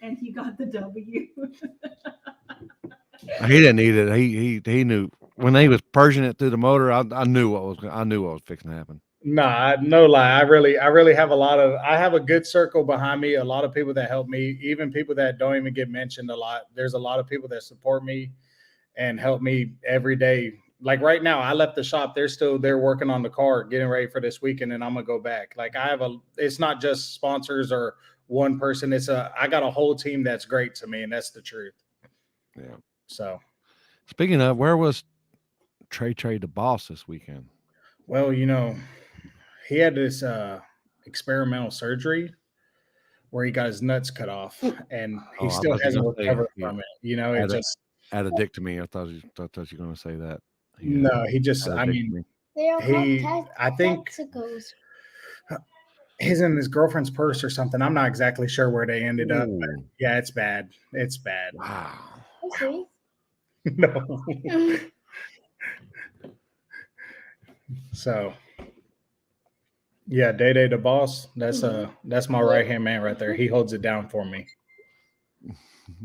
and he got the W. He didn't need it. He knew when he was purging it through the motor. I knew what was fixing to happen. Nah, no lie. I really have I have a good circle behind me. A lot of people that help me, even people that don't even get mentioned a lot. There's a lot of people that support me and help me every day. Like right now, I left the shop. They're still there working on the car, getting ready for this weekend, and I'm gonna go back. Like it's not just sponsors or one person. I got a whole team that's great to me, and that's the truth. Yeah. So, speaking of, where was Trey the boss this weekend? Well, he had this experimental surgery where he got his nuts cut off, and he still hasn't recovered from it. It just add a dick to me. I thought you were going to say that. No, he just. I mean, I think he's in his girlfriend's purse or something. I'm not exactly sure where they ended up. But yeah, it's bad. It's bad. Wow. No. So, yeah, Day the boss. That's my right hand man right there. He holds it down for me.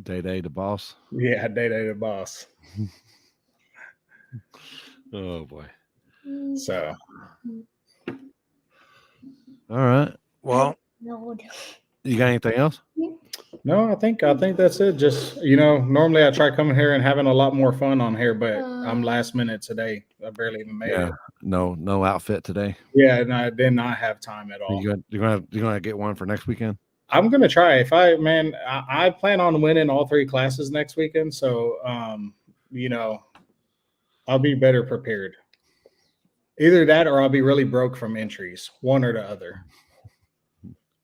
Day the boss. Yeah, Day the boss. Oh boy. So. All right. Well, you got anything else? No, I think that's it. Just normally I try coming here and having a lot more fun on here, but I'm last minute today. I barely even made it. No outfit today. Yeah, and I did not have time at all. You're gonna get one for next weekend. I'm gonna try. I plan on winning all 3 classes next weekend, so I'll be better prepared. Either that or I'll be really broke from entries, one or the other.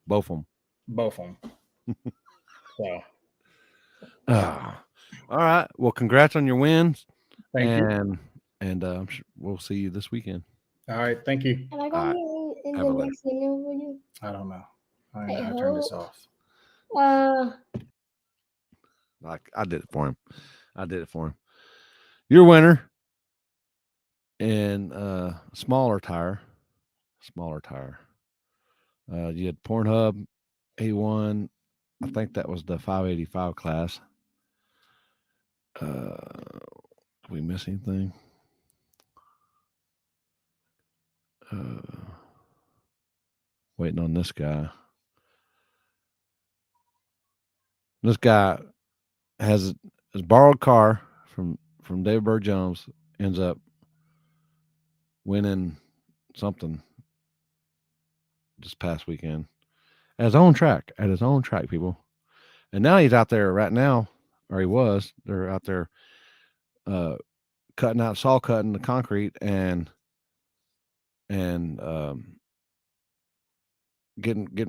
Both of them. So. All right. Well, congrats on your wins. Thank you. And we'll see you this weekend. All right. Thank you. Am I going to be in the next video with you? I don't know. I turn this off. Like I did it for him. Your winner in smaller tire. You had Pornhub, A1, I think that was the 585 class. Did we miss anything? Waiting on this guy. This guy has his borrowed car from David Bird Jones, ends up winning something this past weekend at his own track, people. And now he's out there right now, or he was. They're out there saw cutting the concrete and getting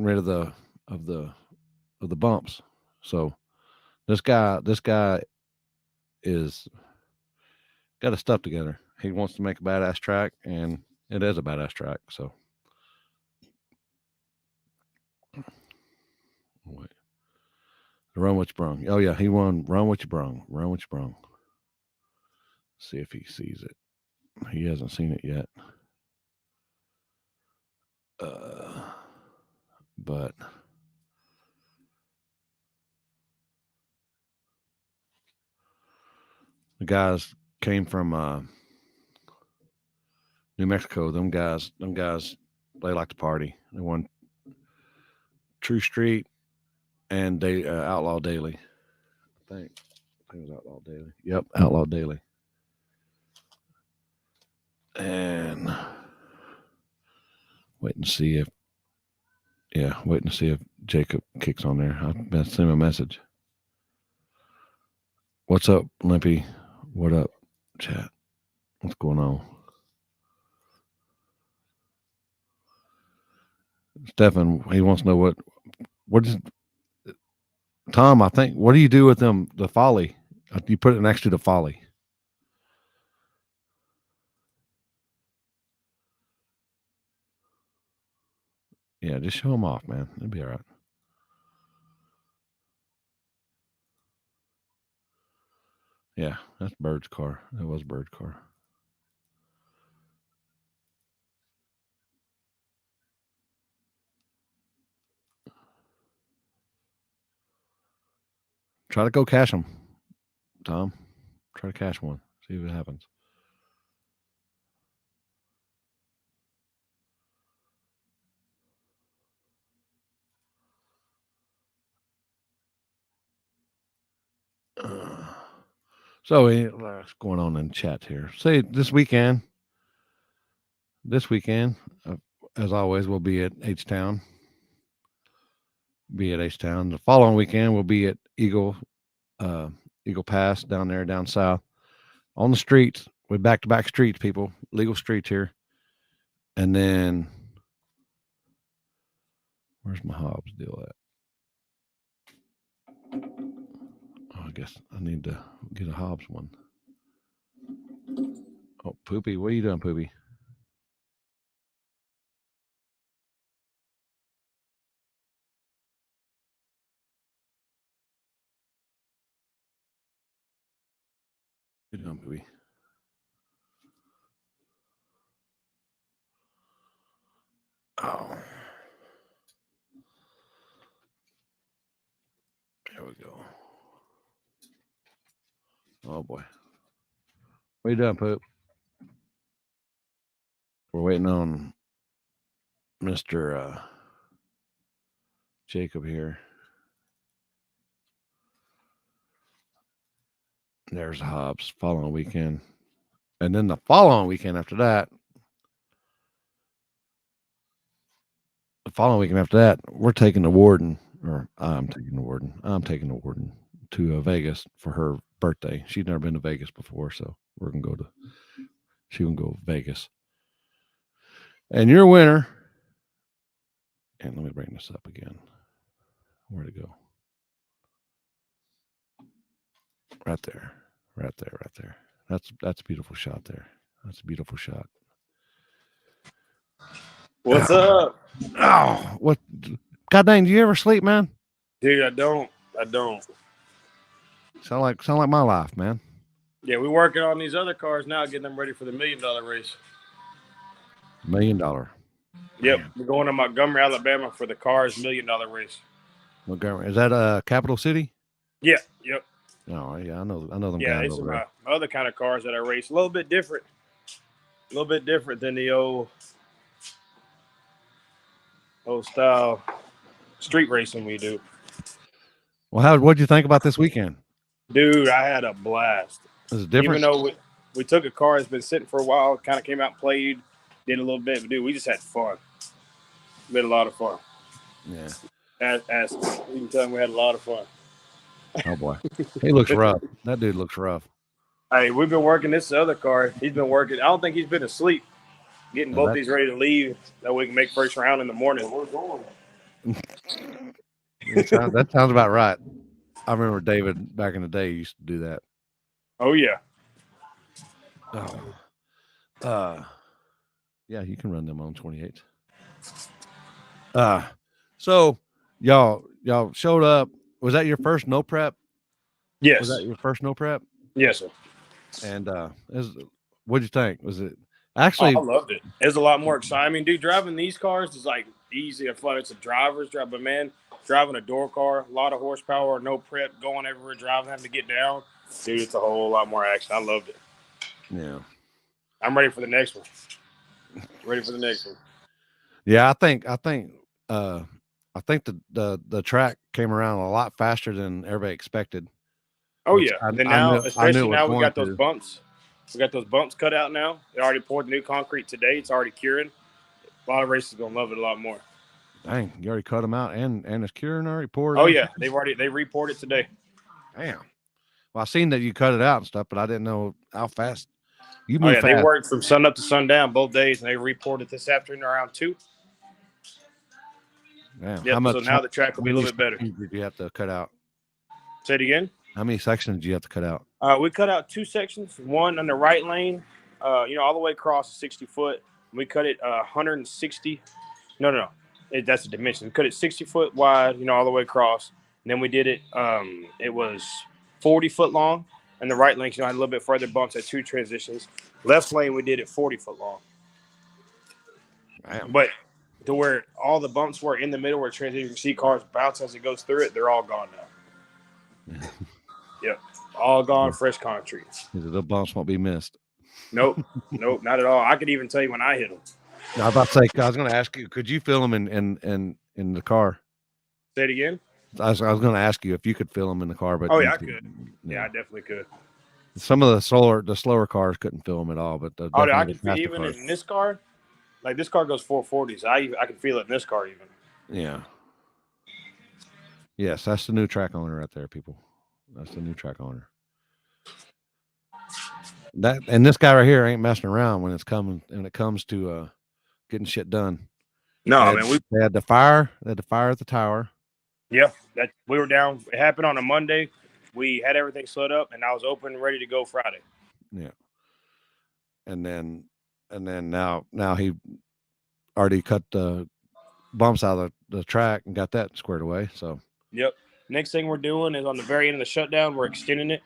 rid of the bumps. So this guy is got his stuff together. He wants to make a badass track, and it is a badass track. So wait, run what you brung. Oh yeah, he won. Run what you brung. Run what you brung. See if he sees it. He hasn't seen it yet. But the guys came from New Mexico. Them guys, they like to party. They won True Street and they Outlaw Daily. I think it was Outlaw Daily. Yep, Outlaw Daily. And waiting to see if Jacob kicks on there. I'll send him a message. What's up, Limpy? What up, chat? What's going on? Stefan, he wants to know what is Tom, I think, what do you do with them, the folly? You put it next to the folly. Yeah, just show them off, man. It'll be all right. Yeah, that's Bird's car. That was Bird's car. Try to go cash them, Tom. Try to cash one. See what happens. So what's going on in chat here? Say this weekend, as always, we'll be at H-Town. The following weekend, we'll be at Eagle Pass down south on the streets with back-to-back streets, people, legal streets here. And then where's my Hobbs deal at? Oh, I guess I need to get a Hobbs one. Oh, Poopy, what are you doing, Poopy? What are you doing, Poopy? Oh. There we go. Oh, boy. What are you doing, Poop? We're waiting on Mr. Jacob here. There's Hobbs following weekend. And then the following weekend after that, we're taking the warden, or I'm taking the warden to Vegas for her birthday. She's never been to Vegas before, so she can go to Vegas. And your winner, and let me bring this up again. Where'd it go? Right there. That's a beautiful shot there. That's a beautiful shot. What's up? Oh, what? God dang, do you ever sleep, man? Dude, I don't. Sound like my life, man. Yeah, we're working on these other cars now, getting them ready for the $1 million race. $1 million. Yep, we're going to Montgomery, Alabama for the Cars $1 million race. Montgomery. Is that Capital City? Yeah. Yep. Oh yeah, I know them Yeah, guys these are over there. my other kind of cars that I race. A little bit different than the old style street racing we do. Well, what'd you think about this weekend? Dude, I had a blast. Is it different? Even though we took a car that's been sitting for a while, kind of came out, played, did a little bit, but dude, we just had fun. We had a lot of fun. Yeah. As you can tell me, we had a lot of fun. Oh boy, he looks rough. That dude looks rough. Hey, we've been working this other car. He's been working. I don't think he's been asleep. Getting both these ready to leave that we can make first round in the morning. That sounds about right. I remember David back in the day used to do that. Oh yeah. Yeah, you can run them on 28. So y'all showed up. Was that your first no prep? Yes. Was that your first no prep? Yes, sir. And what'd you think? Was it actually? I loved it. It's a lot more exciting. I mean, dude, driving these cars is like easy and fun. It's a driver's drive, but man, driving a door car, a lot of horsepower, no prep, going everywhere, driving, having to get down. Dude, it's a whole lot more action. I loved it. Yeah. I'm ready for the next one. Ready for the next one. Yeah, I think the track came around a lot faster than everybody expected. Oh yeah. And then now, especially now, we got those to. bumps. We got those bumps cut out now. They already poured the new concrete today. It's already curing. A lot of racers gonna love it a lot more. Dang, you already cut them out and it's curing already poured. Oh yeah, they re-poured it today. Damn. Well, I seen that you cut it out and stuff, but I didn't know how fast. You Oh yeah, fast. they worked from sun up to sundown both days, and they re-poured it this afternoon around 2. Damn. Yep, so now the track will be a little bit better. Did you have to cut out? Say it again. How many sections did you have to cut out? We cut out 2 sections. One on the right lane, all the way across 60 foot. We cut it 160. No. That's the dimension. We cut it 60 foot wide, all the way across. And then we did it. It was 40 foot long. And the right lane, had a little bit further bumps at 2 transitions. Left lane, we did it 40 foot long. Damn. But to where all the bumps were in the middle where transition, you can see cars bounce as it goes through it, they're all gone now. Yep. All gone, fresh concrete. The bumps won't be missed. Nope, not at all. I could even tell you when I hit them. I was about to say, I was going to ask you, could you feel them in the car? Say it again. I was going to ask you if you could feel them in the car, but I could. Yeah, I definitely could. Some of the slower cars couldn't feel them at all, but I could feel even in this car. Like this car goes 440s. I can feel it in this car even. Yeah. Yes, that's the new track owner right there, people. That's the new track owner. And this guy right here ain't messing around when it comes to getting shit done. No, they had the fire. They had the fire at the tower. Yeah, that we were down. It happened on a Monday. We had everything set up, and I was open, ready to go Friday. Yeah. And then now he already cut the bumps out of the track and got that squared away. So. Yep. Next thing we're doing is on the very end of the shutdown, we're extending it.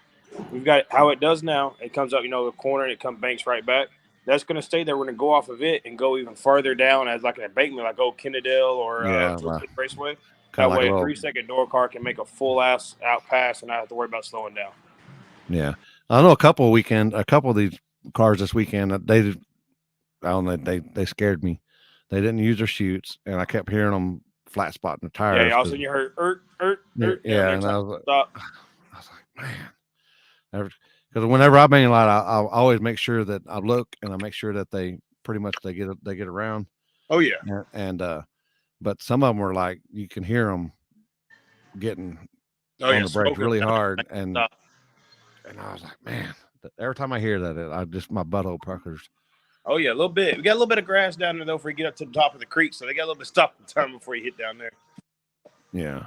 We've got how it does now. It comes up, the corner, and it banks right back. That's going to stay there. We're going to go off of it and go even further down as like an embankment, like old Kennedale or Raceway. That way, a 3-second door car can make a full ass out pass and not have to worry about slowing down. Yeah, I know a couple of these cars this weekend. They scared me. They didn't use their chutes, and I kept hearing them flat spotting the tires. Yeah, all of a sudden you heard Yeah, and I was like, man. Because whenever I'm being light, I'll always make sure that I look and I make sure that they pretty much they get around. Oh yeah, and but some of them were like you can hear them getting on the brakes really hard, and I was like, man. Every time I hear that, my butthole puckers. Oh yeah, a little bit. We got a little bit of grass down there though before you get up to the top of the creek, so they got a little bit of stopping time before you hit down there. Yeah.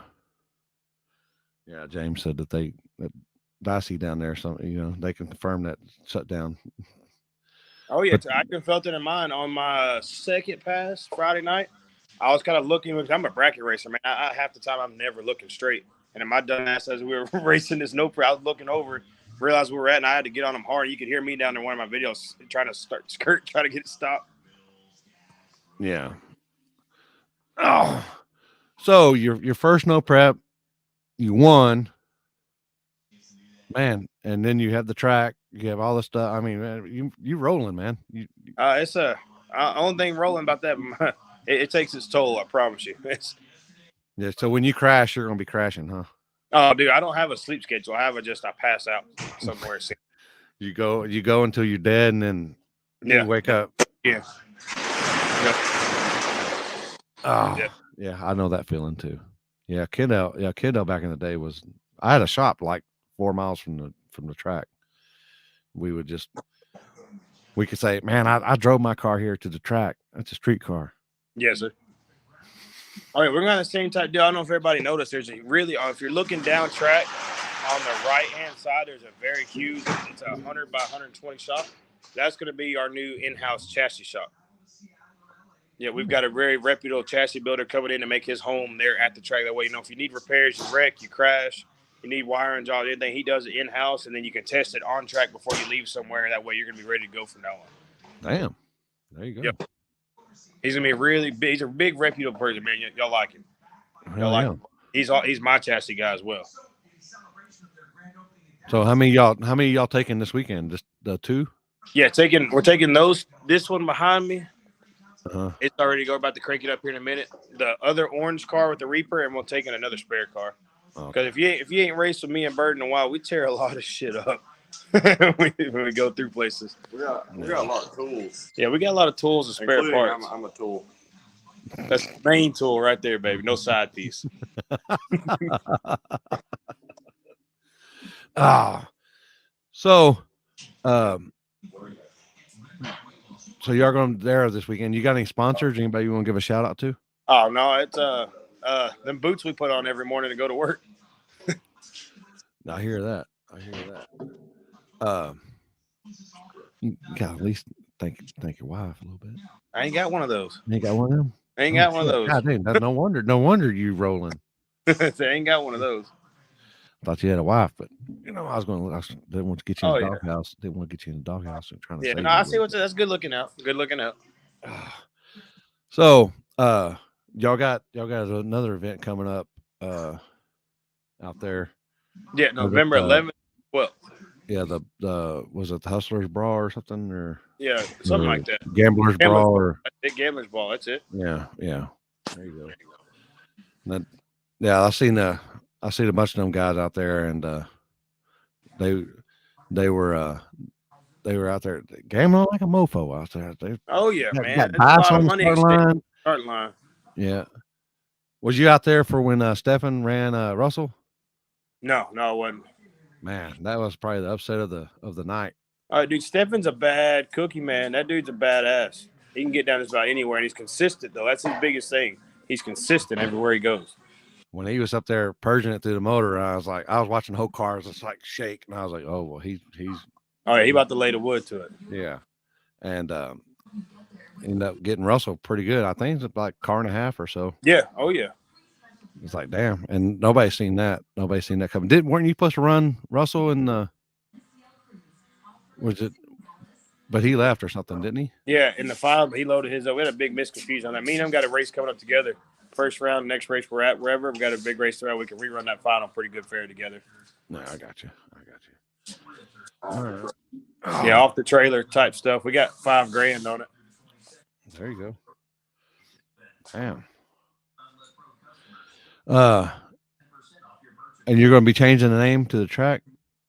Yeah, James said that Dicey down there, they can confirm that shut down. Oh yeah, I even felt it in mine on my second pass Friday night. I was kind of looking because I'm a bracket racer, man. I half the time I'm never looking straight, and in my dumbass as we were racing this no pre, I was looking over, realized where we're at, and I had to get on them hard. You could hear me down there in one of my videos trying to start skirt, try to get it stopped. Yeah. Oh, so your first no prep. you won, man, and then you have the track, you have all the stuff. I mean, man, you rolling, man. It's only thing rolling about that. It takes its toll. I promise you. Yeah. So when you crash, you're gonna be crashing, huh? Oh, dude, I don't have a sleep schedule. I pass out somewhere. You go until you're dead, and then you wake up. Yeah. Oh, yeah, I know that feeling too. Yeah, Kiddo back in the day was. I had a shop like 4 miles from the track. We could say, man, I drove my car here to the track. That's a street car. Yes, sir. All right, we're going to have the same type deal. I don't know if everybody noticed. There's a really, if you're looking down track on the right-hand side, there's a very huge, it's a 100 by 120 shop. That's going to be our new in-house chassis shop. Yeah, we've got a very reputable chassis builder coming in to make his home there at the track. That way, if you need repairs, you wreck, you crash, you need wiring jobs, anything, he does it in-house, and then you can test it on track before you leave somewhere. That way, you're going to be ready to go from now on. Damn. There you go. Yep. He's going to be a really big, he's a big reputable person, man. Y'all like him. Y'all like him. He's my chassis guy as well. So how many y'all taking this weekend? Just the 2? Yeah, we're taking this one behind me. Uh-huh. It's already about to crank it up here in a minute. The other orange car with the Reaper, and we'll take in another spare car. Because if you ain't raced with me and Bird in a while, we tear a lot of shit up when we go through places. We got a lot of tools. Yeah, we got a lot of tools and spare parts. I'm a tool. That's the main tool right there, baby. No side piece. So y'all going there this weekend. You got any sponsors? Anybody you want to give a shout out to? Oh no, it's them boots we put on every morning to go to work. I hear that. You gotta at least thank your wife a little bit. I ain't got one of those. You ain't got one of them? I ain't got one of those. God dang, no wonder you rolling. I ain't got one of those. Thought you had a wife, but I didn't want to get you in the doghouse. Didn't want to get you in the doghouse and trying to. Yeah, no, I see that's good looking out. Good looking out. So, y'all got another event coming up out there. Yeah, November 11th, 12th. Yeah, the was it the Hustlers Brawl or something, or something like that. Gamblers Brawl or Gamblers Brawl. That's it. Yeah. There you go. I seen a bunch of them guys out there, and they were out there gambling like a mofo out there. Man, that's a lot of money starting line. Yeah. Was you out there for when Stefan ran Russell? No, I wasn't. Man, that was probably the upset of the night. All right, dude, Stefan's a bad cookie, man. That dude's a badass. He can get down just about anywhere, and he's consistent, though. That's his biggest thing. He's consistent everywhere he goes. When he was up there purging it through the motor, I was watching the whole car just like shake, and I was like, oh well, he's. Oh yeah, he about to lay the wood to it. Yeah, and ended up getting Russell pretty good. I think it's like a car and a half or so. Yeah. Oh yeah. It's like damn, and nobody's seen that. Nobody's seen that coming. Weren't you supposed to run Russell in the? Was it? But he left or something, didn't he? Yeah, in the final, he loaded his up. We had a big misconfusion on that. Me and him got a race coming up together. First round, next race we're at, wherever. We got a big race throughout. We can rerun that final pretty good fair together. No, I got you. All right. Yeah, off the trailer type stuff. We got $5,000 on it. There you go. Damn. And you're going to be changing the name to the track?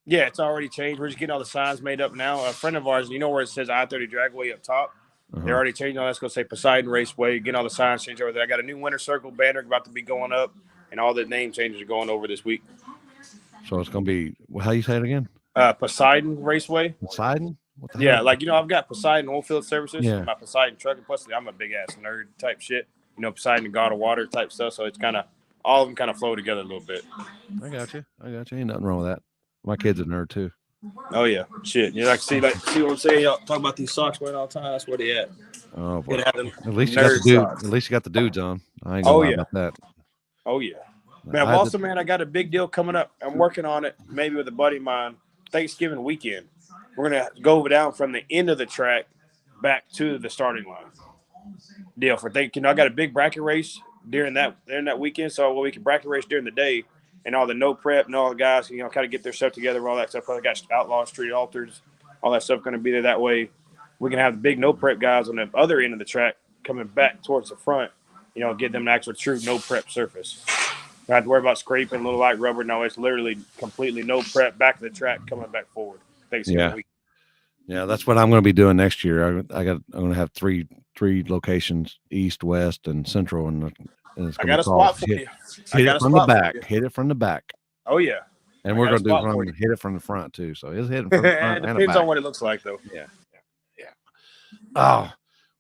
Yeah, it's already changed. We're just getting all the signs made up now. A friend of ours, you know where it says I-30 Dragway up top? They're already changing all that. It's going to say Poseidon Raceway. Getting all the signs changed over there. I got a new Winter Circle banner about to be going up, and all the name changes are going over this week. So it's going to be, how you say it again? Poseidon Raceway. Poseidon? What the hell? Like, I've got Poseidon Oilfield Services. Yeah. My Poseidon truck. And plus, I'm a big-ass nerd type shit. Poseidon, God of Water type stuff. So it's kind of, all of them kind of flow together a little bit. I got you. Ain't nothing wrong with that. My kid's a nerd, too. Oh, yeah. Shit. You see what I'm saying? Y'all talk about these socks wearing all the time. That's where they at. Oh, boy. At least you got the dudes on. I ain't gonna lie about that. Oh, yeah. Man, I got a big deal coming up. I'm working on it, maybe with a buddy of mine, Thanksgiving weekend. We're going to go down from the end of the track back to the starting line. Deal for I got a big bracket race during that weekend, so we can bracket race during the day, and all the no prep and all the guys, kind of get their stuff together, all that stuff. I got Outlaw Street Altars, all that stuff going to be there. That way we can have the big no prep guys on the other end of the track coming back towards the front, get them an actual true no prep surface. Don't have to worry about scraping, little light rubber. No, it's literally completely no prep, back of the track, coming back forward. Thanksgiving week. Yeah, that's what I'm going to be doing next year. I'm going to have three locations: east, west, and central, and it's I going got to a spot for you. Hit it from the back. Hit it from the back. Oh yeah. And we're going to hit it from the front too. So it's hitting from the front. It depends on what it looks like, though. Yeah. Oh,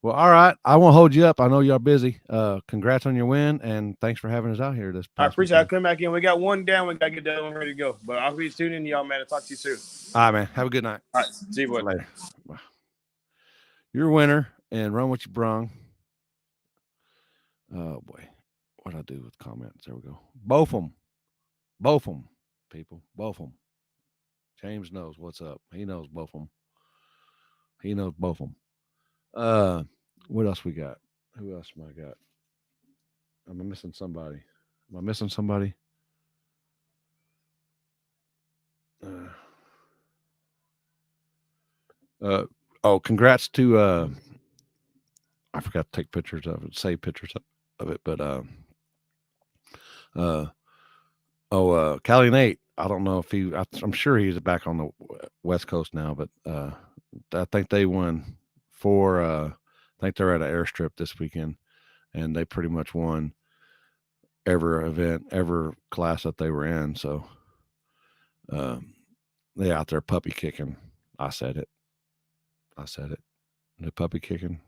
well, all right. I won't hold you up. I know y'all busy. Congrats on your win, and thanks for having us out here this past I appreciate weekend. it. Come back in. We got one down. We got to get that one ready to go. But I'll be tuning in, y'all, man. I'll talk to you soon. All right, man. Have a good night. All right. See you later. You're a winner, and run what you brung. Oh, boy. What'd I do with comments? There we go. Both of them, people. Both of them. James knows what's up. He knows both of them. What else we got? Who else am I got? Am I missing somebody? Congrats to I forgot to take pictures of it, save pictures of it, but Callie Nate, I don't know if I'm sure he's back on the West Coast now, but I think they won I think they're at an airstrip this weekend, and they pretty much won every class that they were in. So they out there puppy kicking. I said it. The puppy kicking.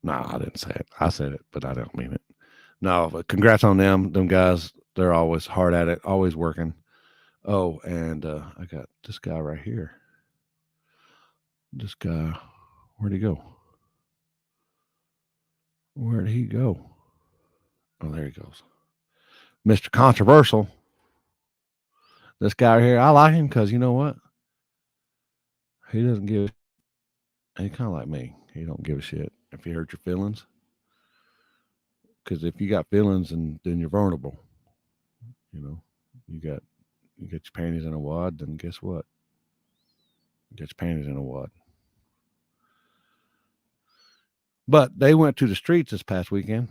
No, I didn't say it. I said it, but I don't mean it. No, but congrats on them. Them guys, they're always hard at it, always working. Oh, and I got this guy right here. This guy, where'd he go? Where'd he go? Oh, there he goes. Mr. Controversial. This guy here, I like him because you know what? He doesn't give. He kind of like me. He don't give a shit if you hurt your feelings. Because if you got feelings, and then you're vulnerable. You got your panties in a wad, then guess what? You get your panties in a wad. But they went to the streets this past weekend.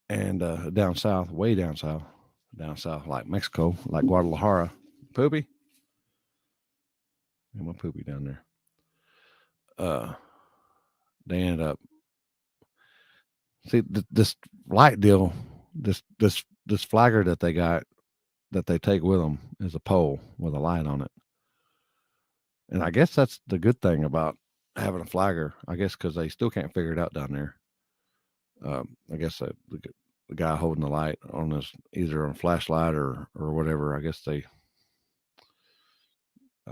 And down south, way down south, like Mexico, like Guadalajara. Poopy. And my Poopy down there. They ended up. See, this light deal, this flagger that they got, that they take with them, is a pole with a light on it. And I guess that's the good thing about having a flagger, I guess, because they still can't figure it out down there. I guess the guy holding the light on his, either on a flashlight or whatever, I guess I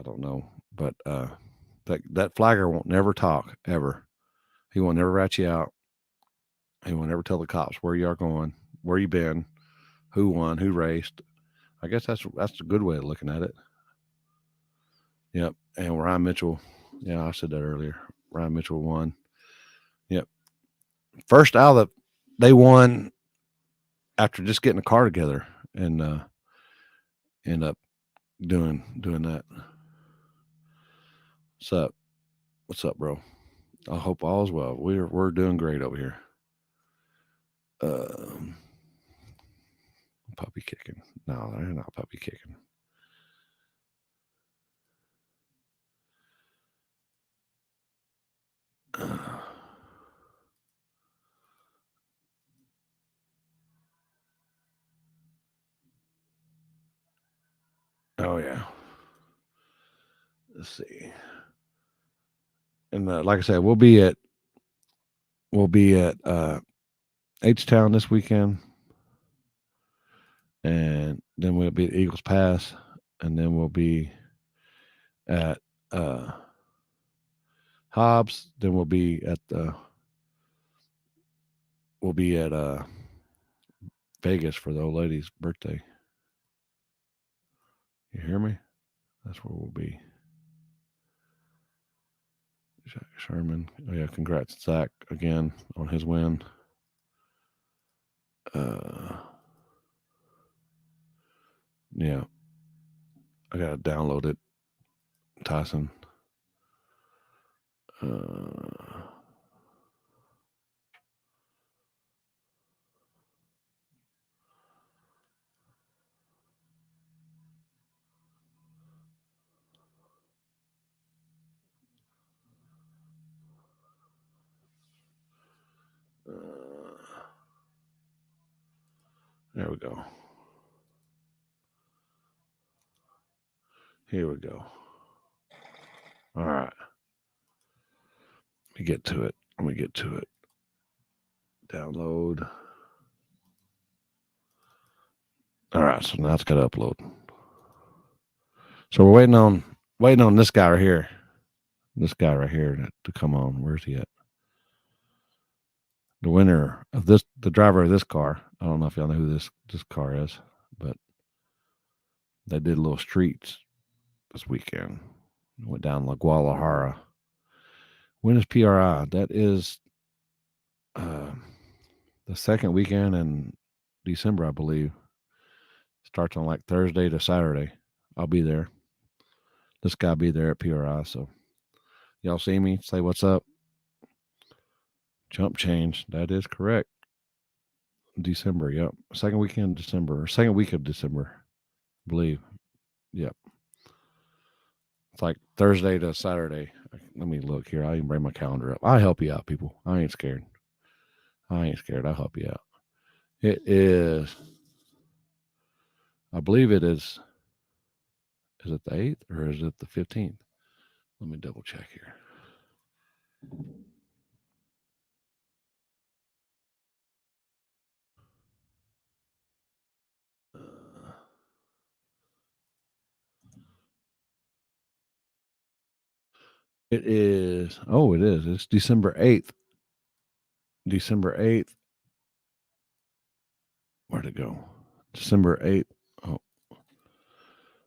don't know. But that flagger won't never talk, ever. He won't never rat you out. He won't never tell the cops where you are going, where you been, who won, who raced. I guess that's a good way of looking at it. Yep. And Ryan Mitchell, yeah, I said that earlier. Ryan Mitchell won. Yep. First out of they won after just getting a car together and end up doing that. What's up, bro? I hope all's well. We're doing great over here. Puppy kicking. No, they're not puppy kicking. Oh yeah. Let's see. And like I said, we'll be at H-Town this weekend, and then we'll be at Eagles Pass, and then we'll be at Hobbs. Then we'll be at Vegas for the old lady's birthday. You hear me? That's where we'll be. Sherman. Oh yeah, congrats Zach again on his win. Yeah, I gotta download it, Tyson. There we go. Here we go. All right. Let me get to it. Download. All right. So now it's got to upload. So we're waiting on this guy right here. This guy right here to come on. Where's he at? The winner of this, the driver of this car. I don't know if y'all know who this car is, but they did a little streets this weekend. Went down La Guadalajara. When is PRI? That is the second weekend in December, I believe. Starts on like Thursday to Saturday. I'll be there. This guy be there at PRI. So y'all see me, say what's up. Jump change. That is correct. December, yep. Second weekend of December, or second week of December, I believe. Yep. It's like Thursday to Saturday. Let me look here. I can bring my calendar up. I'll help you out, people. I ain't scared. I'll help you out. It is, I believe it is it the 8th or is it the 15th? Let me double check here. It is, it's December 8th. December 8th. Where'd it go? December 8th. Oh,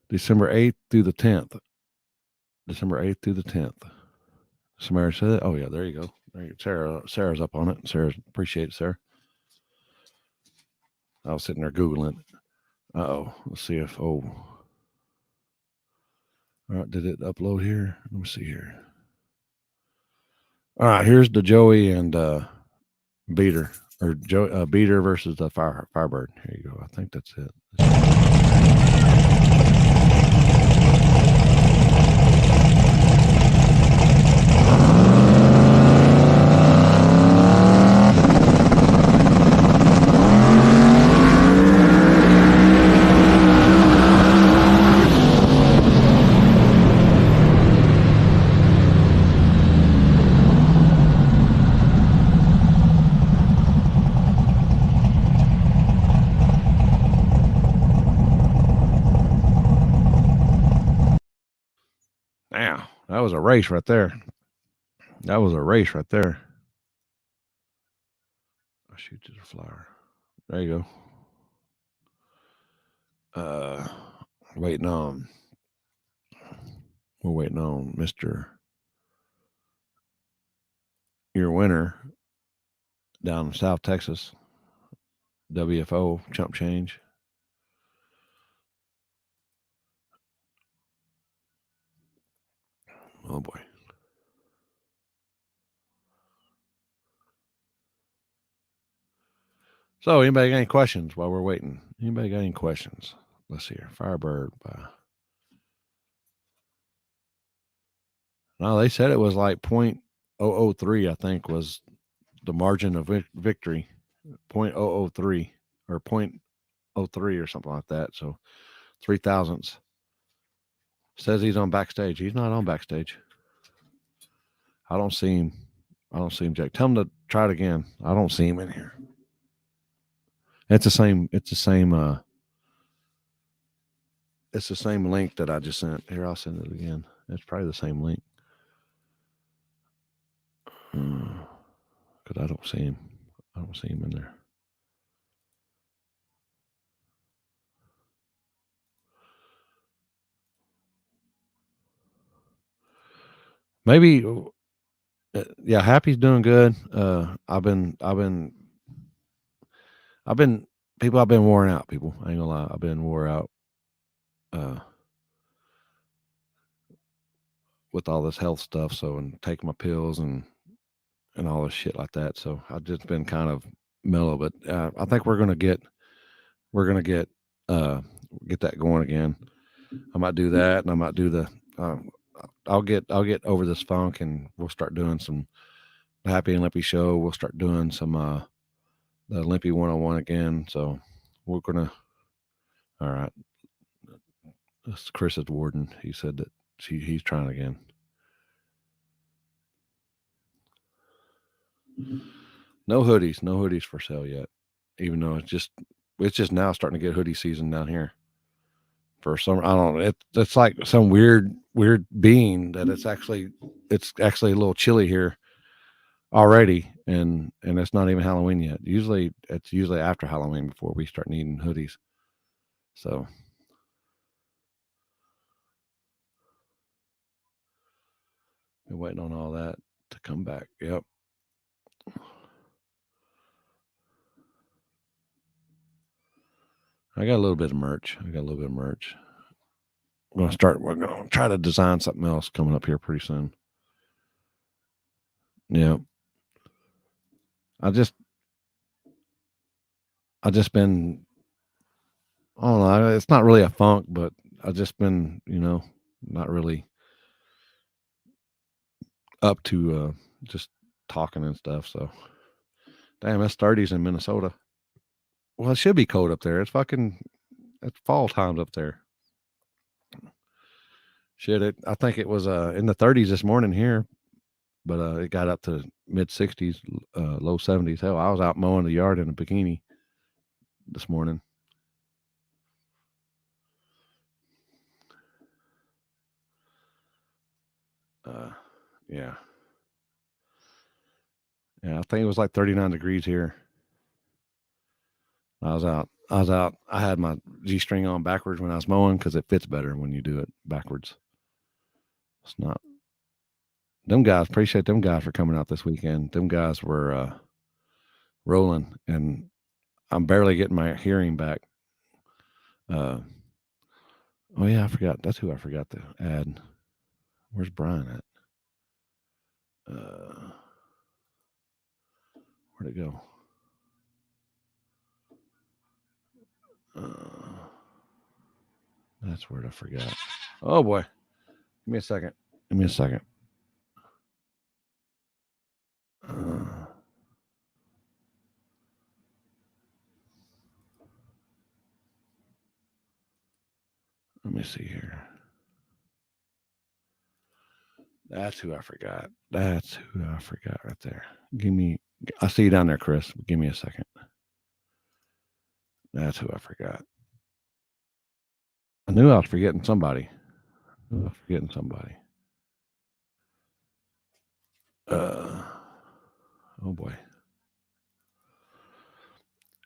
December 8th through the 10th. December 8th through the 10th. Somebody said it? Oh, yeah, there you go. Sarah's up on it. Sarah, appreciate it, Sarah. I was sitting there Googling it. Uh-oh. Let's see if, all right, did it upload here? Let me see here. All right, here's the Joey and Beater, or Beater versus the Firebird. Here you go. I think that's it. Now, that was a race right there. I'll shoot you the flyer. There you go. We're waiting on Mr. Your winner down in South Texas. WFO chump change. Oh boy. So, anybody got any questions while we're waiting? Anybody got any questions? Let's see here. Firebird. No, they said it was like 0.003, I think, was the margin of victory. 0.003 or 0.03 or something like that. So, 3 thousandths. Says he's on backstage. He's not on backstage. I don't see him. Jack. Tell him to try it again. I don't see him in here. It's the same link that I just sent. Here, I'll send it again. It's probably the same link. Because I don't see him. In there. Maybe, yeah. Happy's doing good. I've been I've been worn out. People, I ain't gonna lie, I've been wore out. With all this health stuff, so and take my pills and all this shit like that. So I've just been kind of mellow, but I think we're gonna get get that going again. I might do that, and I might do the. I'll get over this funk, and we'll start doing some Happy and Limpy show. We'll start doing some the Limpy 101 again. So we're gonna. All right, this is Chris's warden. He said that he's trying again. No hoodies for sale yet. Even though it's just now starting to get hoodie season down here. For some, I don't know. It's like some weird being that it's actually a little chilly here already, and it's not even Halloween yet. It's usually after Halloween before we start needing hoodies. So we're waiting on all that to come back. Yep. I got a little bit of merch. We're going to try to design something else coming up here pretty soon. Yeah. I just been, I don't know. It's not really a funk, but I just been, not really up to just talking and stuff. So, damn, it's 30s in Minnesota. Well, it should be cold up there. It's fall times up there. Shit, I think it was in the 30s this morning here, but it got up to mid 60s, low 70s. Hell, I was out mowing the yard in a bikini this morning. Yeah. Yeah, I think it was like 39 degrees here. I was out. I had my G-string on backwards when I was mowing because it fits better when you do it backwards. It's not. Them guys, appreciate them guys for coming out this weekend. Them guys were rolling, and I'm barely getting my hearing back. Oh yeah, I forgot. That's who I forgot to add. Where's Brian at? Where'd it go? That's where I forgot. Oh boy. Give me a second. Let me see here. That's who I forgot. Right there. I see you down there, Chris. Give me a second. That's who I forgot. I knew I was forgetting somebody. Oh boy.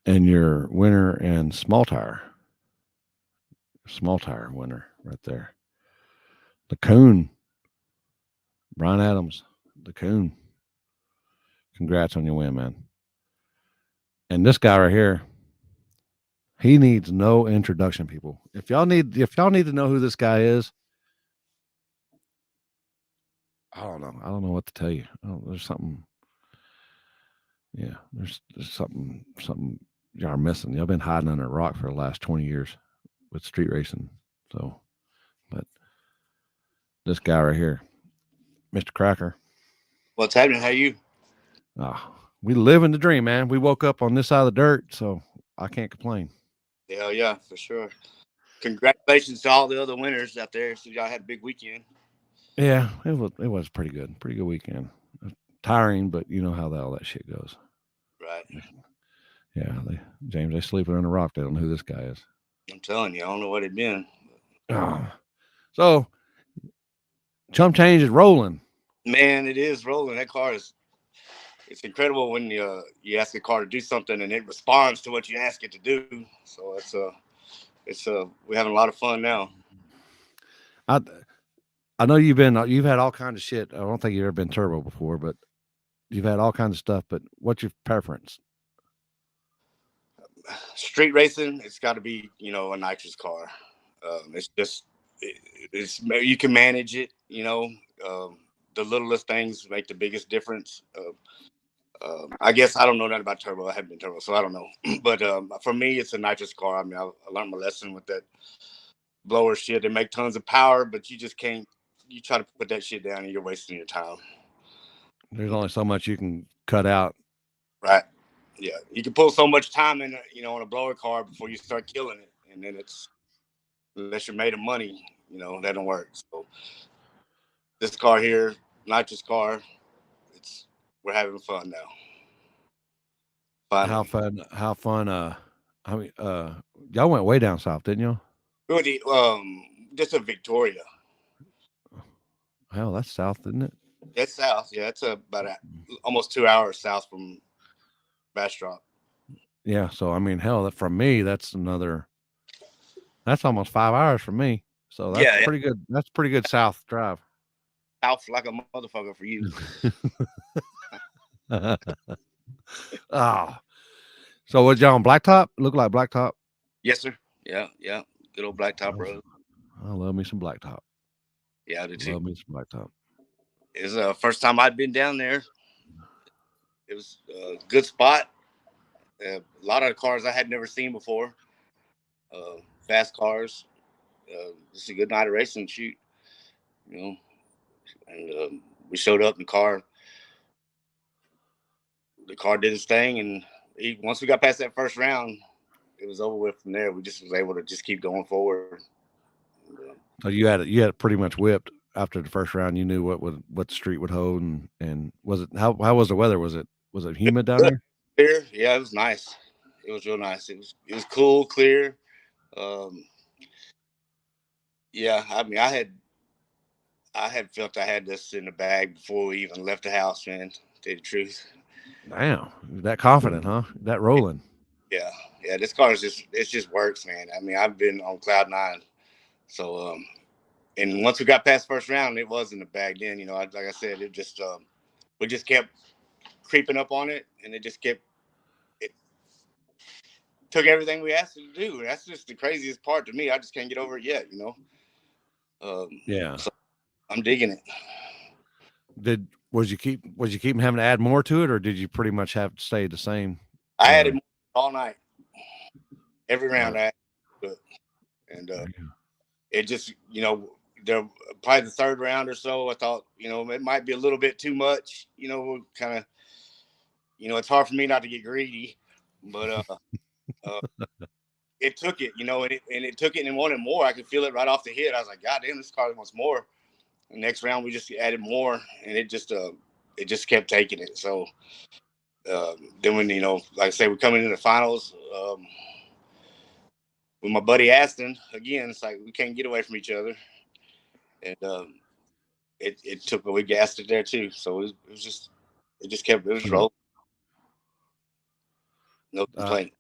And your winner and small tire winner right there. The Coon. Brian Adams, the Coon. Congrats on your win, man. And this guy right here, he needs no introduction, people. If y'all need to know who this guy is, I don't know. I don't know what to tell you. There's something. Yeah, there's something y'all are missing. Y'all been hiding under a rock for the last 20 years with street racing. So, but this guy right here, Mr. Cracker. What's happening? How you? We live in the dream, man. We woke up on this side of the dirt, so I can't complain. Hell yeah, for sure. Congratulations to all the other winners out there. So y'all had a big weekend. Yeah, it was pretty good weekend. Tiring, but you know how all that shit goes. Right. Yeah, they sleeping on a rock. They don't know who this guy is. I'm telling you, I don't know what it been. So, chump change is rolling. Man, it is rolling. That car it's incredible when you ask the car to do something and it responds to what you ask it to do. So we're having a lot of fun now. I know you've had all kinds of shit. I don't think you've ever been turbo before, but you've had all kinds of stuff. But what's your preference? street racing, it's got to be, a nitrous car. It's just, it's you can manage it. The littlest things make the biggest difference. I guess I don't know nothing about turbo. I haven't been turbo, so I don't know. But for me, it's a nitrous car. I mean, I learned my lesson with that blower shit. They make tons of power, but you just can't. You try to put that shit down, and you're wasting your time. There's only so much you can cut out. Right. Yeah, you can pull so much time in, on a blower car before you start killing it, and then it's unless you're made of money, that don't work. So this car here, nitrous car, we're having fun now. Finally. How fun? I mean, y'all went way down south, didn't you? Really, just a Victoria. Hell, that's south, isn't it? It's south. Yeah, it's about almost 2 hours south from Bastrop. Yeah, so I mean, hell, from me, that's almost 5 hours from me. So that's pretty good. That's pretty good south drive. South like a motherfucker for you. Oh, so was y'all on blacktop? Look like blacktop. Yes, sir. Yeah. Good old blacktop road. I love me some blacktop. Yeah, I do too. Love me some blacktop. It's the first time I'd been down there. It was a good spot. A lot of cars I had never seen before. Fast cars. Just a good night of racing and shoot. And we showed up in the car. The car did its thing, and once we got past that first round, it was over with from there. We just was able to just keep going forward. So you had it pretty much whipped after the first round. You knew what the street would hold, and was it how was the weather? Was it humid down there? Clear, yeah, it was nice. It was real nice. It was cool, clear. Yeah, I mean, I had felt I had this in the bag before we even left the house, man. To tell you the truth. Damn, that confident, huh? That rolling. Yeah. This car just works, man. I mean, I've been on cloud 9. So, and once we got past first round, it was in the bag. Then, like I said, it just we just kept creeping up on it, and it took everything we asked it to do. That's just the craziest part to me. I just can't get over it yet, Yeah. So I'm digging it. Was you keep having to add more to it, or did you pretty much have to stay the same? I added more all night. Every round I added to it. And it just, probably the third round or so, I thought, it might be a little bit too much, kind of, it's hard for me not to get greedy, but it took it, and it took it and wanted more. I could feel it right off the hit. I was like, God damn, this car wants more. And next round we just added more, and it just kept taking it. So then when, like I say, we're coming into the finals, with my buddy Aston, again, it's like we can't get away from each other. And it took, we gassed it there too. So it was rolling. No complaint.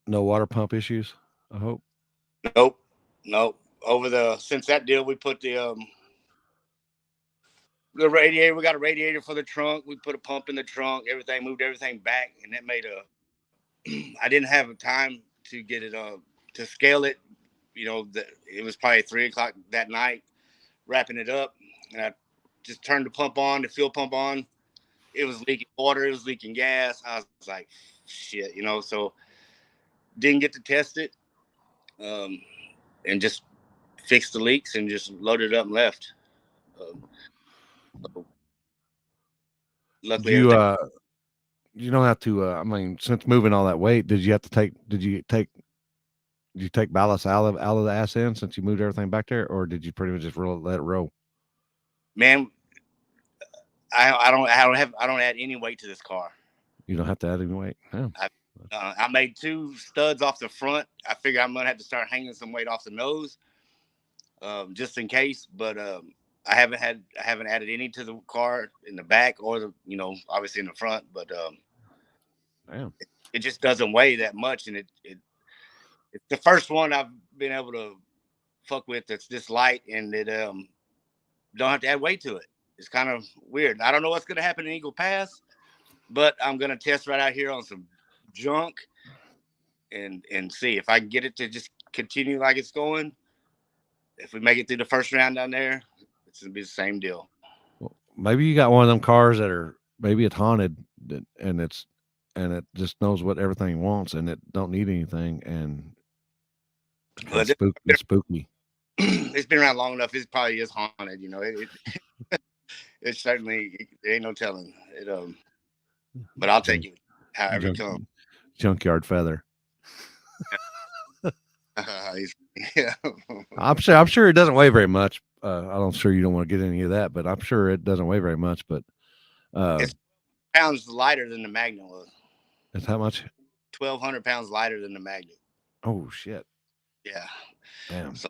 No water pump issues, I hope. Nope. Since that deal, we put the radiator. We got a radiator for the trunk. We put a pump in the trunk. Moved everything back, and that made I didn't have time to get it to scale it. It was probably 3:00 that night, wrapping it up, and I just turned the pump on, the fuel pump on. It was leaking water. It was leaking gas. I was like, shit, so didn't get to test it, and just fixed the leaks and just loaded it up and left. Luckily, you don't have to. I mean, since moving all that weight, did you take ballast out of the ass end since you moved everything back there, or did you pretty much just let it roll? Man, I don't add any weight to this car. You don't have to add any weight. Yeah. I made 2 studs off the front. I figure I'm gonna have to start hanging some weight off the nose, just in case. But I haven't added any to the car in the back or the obviously in the front. But damn, it just doesn't weigh that much, and it's the first one I've been able to fuck with that's this light, and it don't have to add weight to it. It's kind of weird. I don't know what's gonna happen in Eagle Pass, but I'm gonna test right out here on some junk and see if I can get it to just continue like it's going. If we make it through the first round down there, it's gonna be the same deal. Well, maybe you got one of them cars that are maybe it's haunted and it just knows what everything wants and it don't need anything and But it's spooky. it's been around long enough. It probably is haunted. You know, it certainly there ain't no telling it. But I'll take it however it comes. Junkyard feather. Yeah. I'm sure it doesn't weigh very much. I'm sure you don't want to get any of that, but I'm sure it doesn't weigh very much. But it's pounds lighter than the Magnet was. It's how much? 1,200 pounds lighter than the Magnet. Oh shit! Yeah. Damn. So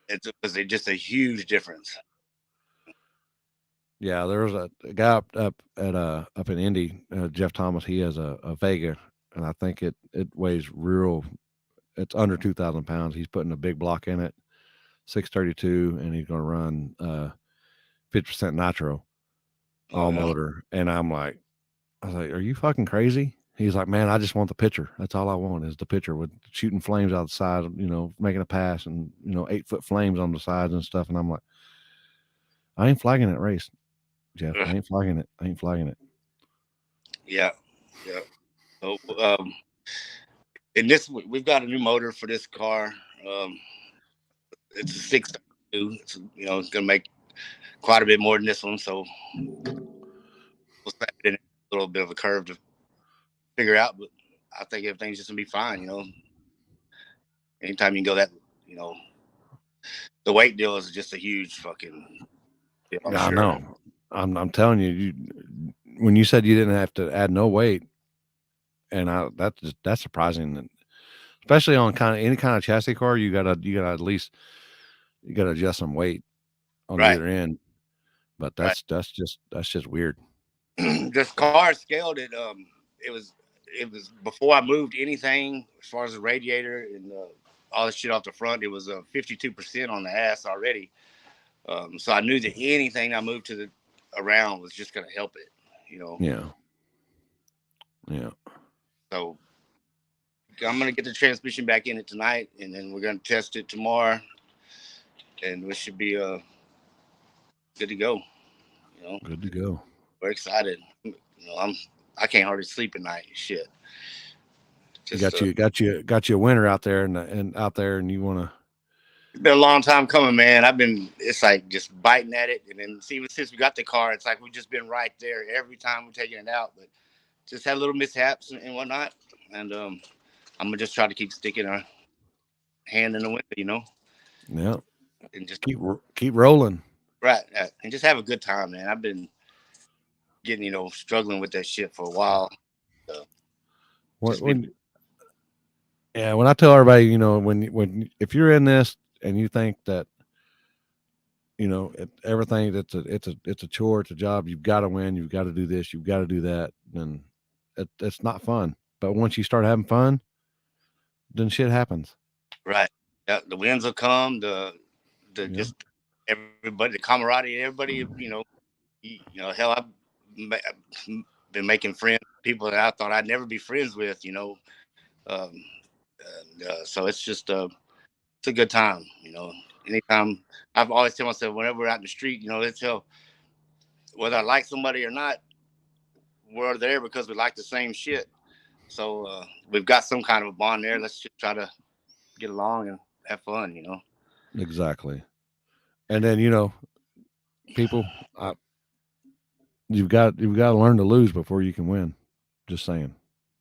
it's just a huge difference. Yeah, there was a guy up in Indy, Jeff Thomas. He has a Vega, and I think it weighs real. It's under 2,000 pounds. He's putting a big block in it, 632, and he's going to run 50% nitro, all motor. And I was like, are you fucking crazy? He's like, man, I just want the picture. That's all I want is the picture with shooting flames out the side, making a pass and 8-foot flames on the sides and stuff. And I'm like, I ain't flagging that race, Jeff. I ain't flagging it. Yeah. Yeah. So, and we've got a new motor for this car. It's a 632. It's it's gonna make quite a bit more than this one. So we'll set it in a little bit of a curve to figure out. But I think everything's just gonna be fine. Anytime you can go that, the weight deal is just a huge fucking deal. I know. I'm telling you, when you said you didn't have to add no weight, and that's surprising. Especially on any kind of chassis car, you gotta at least adjust some weight on either end. But that's just weird. This car scaled it. It was before I moved anything as far as the radiator and all the shit off the front. It was 52% on the ass already. So I knew that anything I moved around was just gonna help it. Yeah. Yeah. So I'm gonna get the transmission back in it tonight, and then we're gonna test it tomorrow, and we should be good to go. Good to go. We're excited. I can't hardly sleep at night. Shit. Just, got you a winner out there and you want to. It's been a long time coming, man. It's like just biting at it, and then even since we got the car, it's like we've just been right there every time we're taking it out, but just had little mishaps and whatnot, and I'm gonna just try to keep sticking our hand in the window, Yeah. And just keep rolling. Right, and just have a good time, man. I've been getting, struggling with that shit for a while. So when I tell everybody, if you're in this and you think that, everything it's a chore, it's a job, you've got to win, you've got to do this, you've got to do that, then it's not fun. But once you start having fun, then shit happens. Right. Yeah, the wins will come. Just everybody, the camaraderie, everybody. Hell, I've been making friends, people that I thought I'd never be friends with. So it's just it's a good time. Anytime, I've always tell myself whenever we're out in the street, it's whether I like somebody or not, we're there because we like the same shit. So we've got some kind of a bond there. Let's just try to get along and have fun. Exactly. And then people, you've got to learn to lose before you can win. Just saying.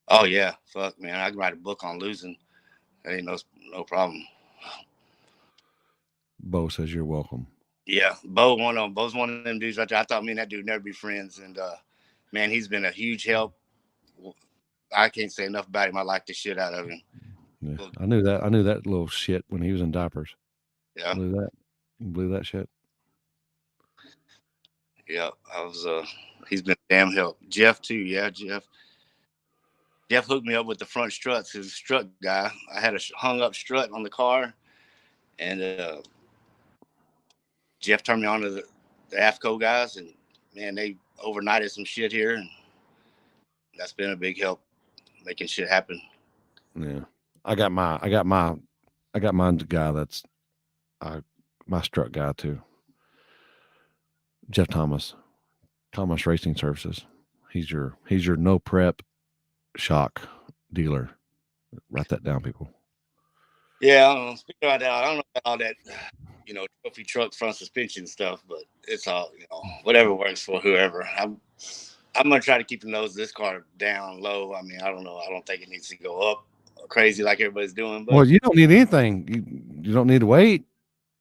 Oh yeah, fuck man, I can write a book on losing. That ain't no problem. Bo says you're welcome. Yeah, Bo's one of them dudes right there. I thought me and that dude never be friends, and man, he's been a huge help. I can't say enough about him. I like the shit out of him. Yeah, I knew that little shit when he was in diapers. Yeah, blew that shit. Yeah, he's been a damn help. Jeff too. Yeah, Jeff hooked me up with the front struts. His strut guy. I had a hung up strut on the car, and Jeff turned me on to the AFCO guys, and man, they overnighted some shit here, and that's been a big help making shit happen. Yeah. I got my guy that's my struck guy too. Jeff Thomas Racing Services. He's your no prep shock dealer. Write that down, people. Yeah, I don't know. Speaking about that, I don't know about all that, trophy truck front suspension stuff, but it's all, whatever works for whoever. I'm gonna try to keep the nose of this car down low. I mean, I don't know. I don't think it needs to go up crazy like everybody's doing. But Well, you don't need anything. You don't need to wait.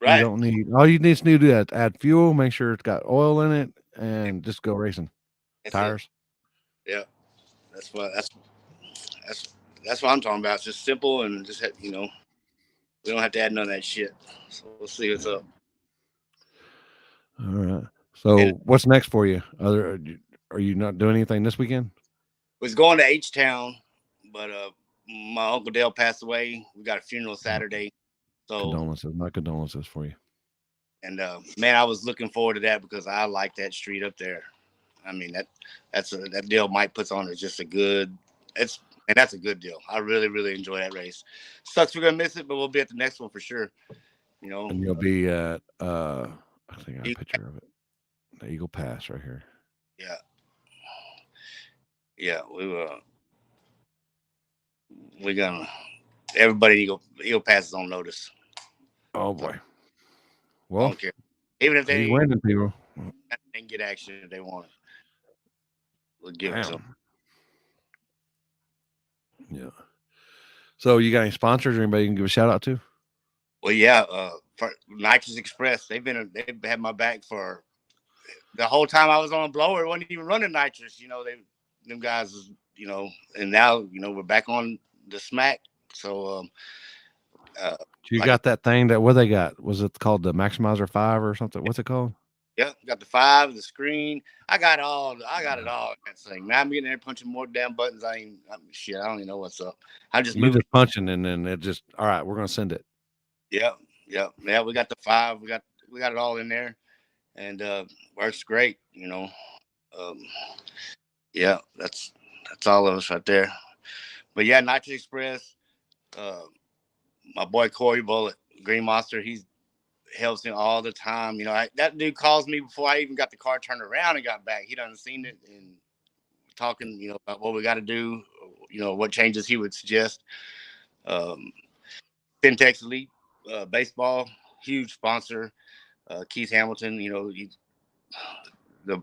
right, You don't need. All you need to do is add fuel, make sure it's got oil in it, and just go racing. that's Tires. It. Yeah, that's what I'm talking about. It's just simple and just we don't have to add none of that shit. So we'll see what's up. All right. So what's next for you? Are you not doing anything this weekend? Was going to H-Town, but my Uncle Dale passed away. We got a funeral Saturday. So condolences. My condolences for you. And man, I was looking forward to that because I like that street up there. I mean, that deal Mike puts on is just that's a good deal. I really, really enjoy that race. Sucks we're gonna miss it, but we'll be at the next one for sure. And you'll be at I think I have a picture of it. The Eagle Pass right here. Yeah. Yeah, we're gonna everybody Eagle Pass is on notice. Oh boy. Well, I don't care. Even if they winning people can get action if they want it. We'll give it to them. Yeah. So you got any sponsors or anybody you can give a shout out to? Well, yeah, for Nitrous Express, they've had my back for the whole time I was on a blower. It wasn't even running nitrous, them guys, and now, we're back on the smack. So, you got that thing what they got? Was it called the Maximizer 5 or something? What's it called? Yeah, got the 5, the screen. I got it all. That thing. Now I'm getting there punching more damn buttons. I don't even know what's up. I'm just moving. Just punching and then it just, all right, we're going to send it. Yeah. We got the 5. We got it all in there, and works great. Yeah, that's all of us right there. But yeah, Nitrous Express. My boy Corey Bullitt, Green Monster. He helps me all the time. That dude calls me before I even got the car turned around and got back. He done seen it and talking, about what we got to do. What changes he would suggest. Syntex Elite Baseball, huge sponsor. Keith Hamilton, the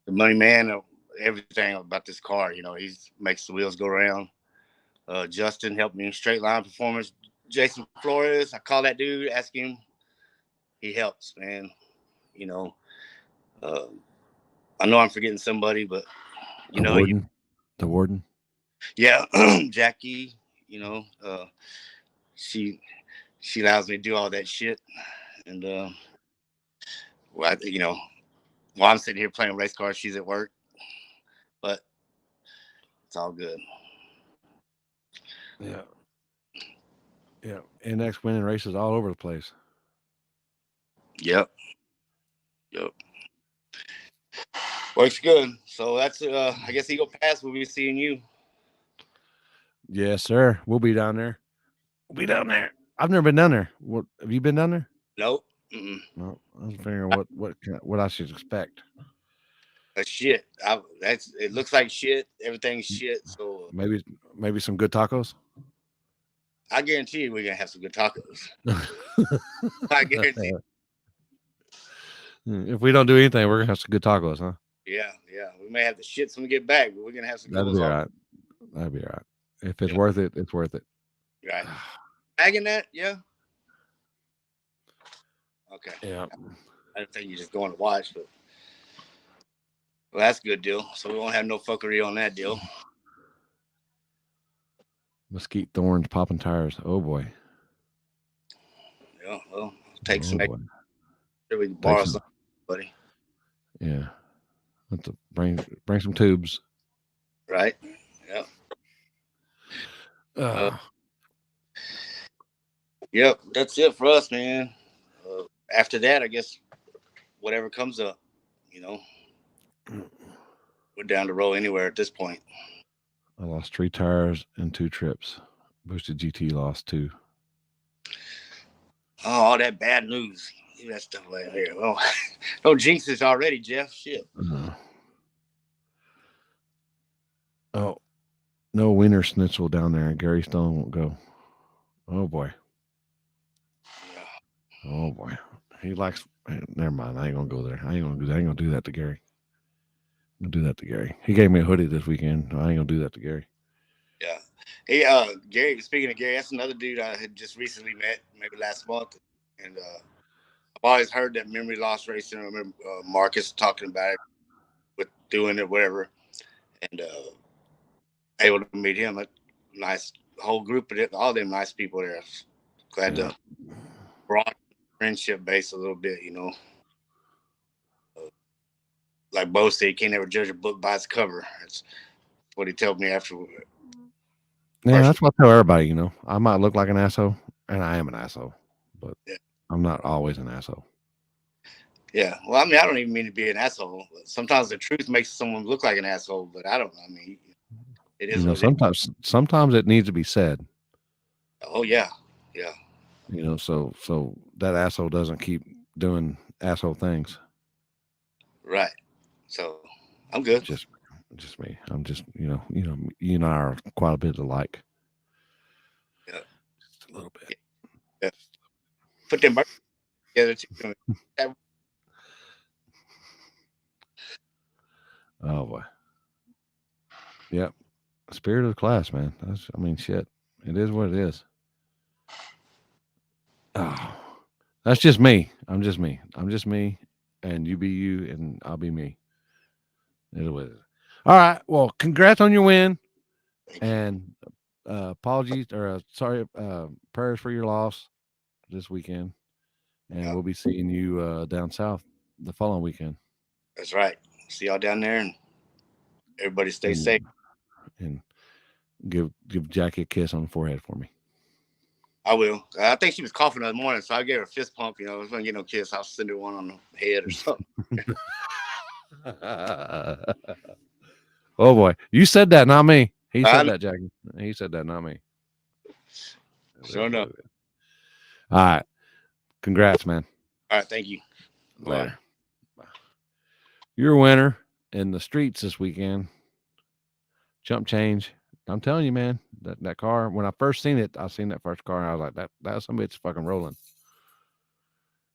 money man, everything about this car. He makes the wheels go around. Justin helped me in straight line performance. Jason Flores, I call that dude, ask him. He helps, man. I know I'm forgetting somebody, but the warden. Yeah, Jackie. She allows me to do all that shit, and while I'm sitting here playing race cars, she's at work, but it's all good. Yeah. NX winning races all over the place. Yep. Works good. So that's I guess Eagle Pass. We'll be seeing you. Yes, sir. We'll be down there. I've never been down there. What have you been down there? Nope. No. I was figuring what I should expect. Shit. It looks like shit. Everything's shit. So maybe some good tacos. I guarantee you we're gonna have some good tacos. I guarantee. If we don't do anything, we're gonna have some good tacos, huh? Yeah. We may have the shits when we get back, but we're gonna have some. That'll be all right. That'll be all right. If it's worth it, it's worth it. Right. Bagging that, yeah. Okay. Yeah. I didn't think you just going to watch, but well, that's a good deal. So we won't have no fuckery on that deal. Mesquite thorns popping tires. Oh boy. Yeah. Well, take some. Sure we can borrow some, buddy. Yeah. Let's bring some tubes. Right. Yeah. Yep. That's it for us, man. After that, I guess whatever comes up, we're down the road anywhere at this point. I lost 3 tires in 2 trips. Boosted GT lost too. Oh, all that bad news. Leave that stuff right here. Oh, don't jinx this already, Jeff. Shit. Oh, no winner schnitzel down there. Gary Stone won't go. Oh boy. Oh boy. He likes. Never mind. I ain't gonna go there. I ain't gonna do that to Gary. I'm gonna do that to Gary. He gave me a hoodie this weekend. I ain't gonna do that to Gary. Yeah. Hey, Gary. Speaking of Gary, that's another dude I had just recently met, maybe last month, and I've always heard that memory loss racing. I remember Marcus talking about it, with doing it, whatever, and able to meet him. A nice whole group of it, all them nice people there. Glad to broaden friendship base a little bit, you know. Like Bo said, you can't ever judge a book by its cover. That's what he told me afterward. Yeah, that's what I tell everybody. You know, I might look like an asshole, and I am an asshole, but I'm not always an asshole. Yeah. Well, I mean, I don't even mean to be an asshole. Sometimes the truth makes someone look like an asshole, but I don't know. I mean, it is. You know, sometimes it needs to be said. Oh yeah, yeah. You know, so that asshole doesn't keep doing asshole things. Right. So I'm good. Just me. I'm just you and I are quite a bit alike. Yeah. Just a little bit. Yeah. Put them together too. Oh boy. Yep. Spirit of the class, man. Shit. It is what it is. Oh, that's just me. I'm just me. And you be you, and I'll be me. It is what it is. All right. Well, congrats on your win, and apologies or prayers for your loss this weekend, and we'll be seeing you down south the following weekend. That's right. See y'all down there, and everybody stay safe. And give Jackie a kiss on the forehead for me. I will. I think she was coughing that morning, so I gave her a fist pump. You know, if I didn't get no kiss, I'll send her one on the head or something. Oh boy, you said that, not me. He said that, Jackie. He said that, not me. Sure enough. All right. Congrats, man. All right. Thank you. Later. Bye. You're a winner in the streets this weekend. Jump change. I'm telling you, man, that car, when I first seen it, I seen that first car, and I was like, that's somebody that's fucking rolling.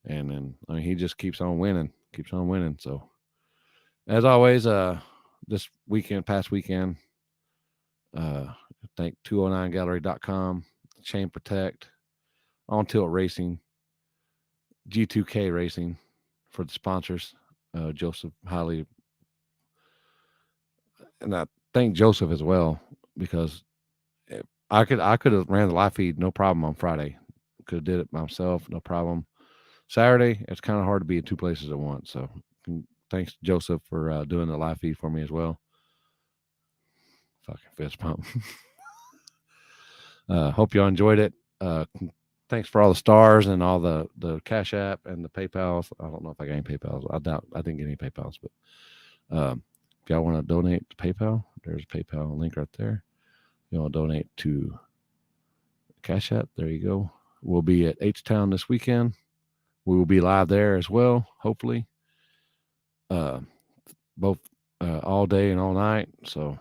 And then, he just keeps on winning. So, as always, this past weekend, thank 209gallery.com, Chain Protect, On Tilt Racing, G2K Racing for the sponsors, Joseph Highly. And I thank Joseph as well, because I could have ran the live feed no problem on Friday. Could have did it myself, no problem. Saturday, it's kind of hard to be in two places at once. So thanks, Joseph, for doing the live feed for me as well. Fucking fist pump. Hope y'all enjoyed it. Thanks for all the stars and all the Cash App and the PayPals. I don't know if I got any PayPals. I doubt I didn't get any PayPals, but if y'all want to donate to PayPal, there's a PayPal link right there. You want to donate to Cash App, there you go. We'll be at H-Town this weekend. We will be live there as well, hopefully. Both all day and all night. So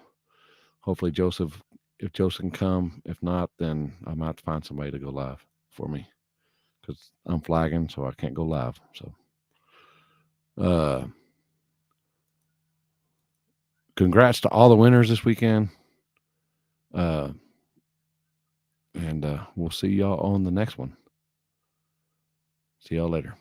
hopefully if Joseph can come. If not, then I might have to find somebody to go live for me, because I'm flagging, so I can't go live. So congrats to all the winners this weekend. And we'll see y'all on the next one. See y'all later.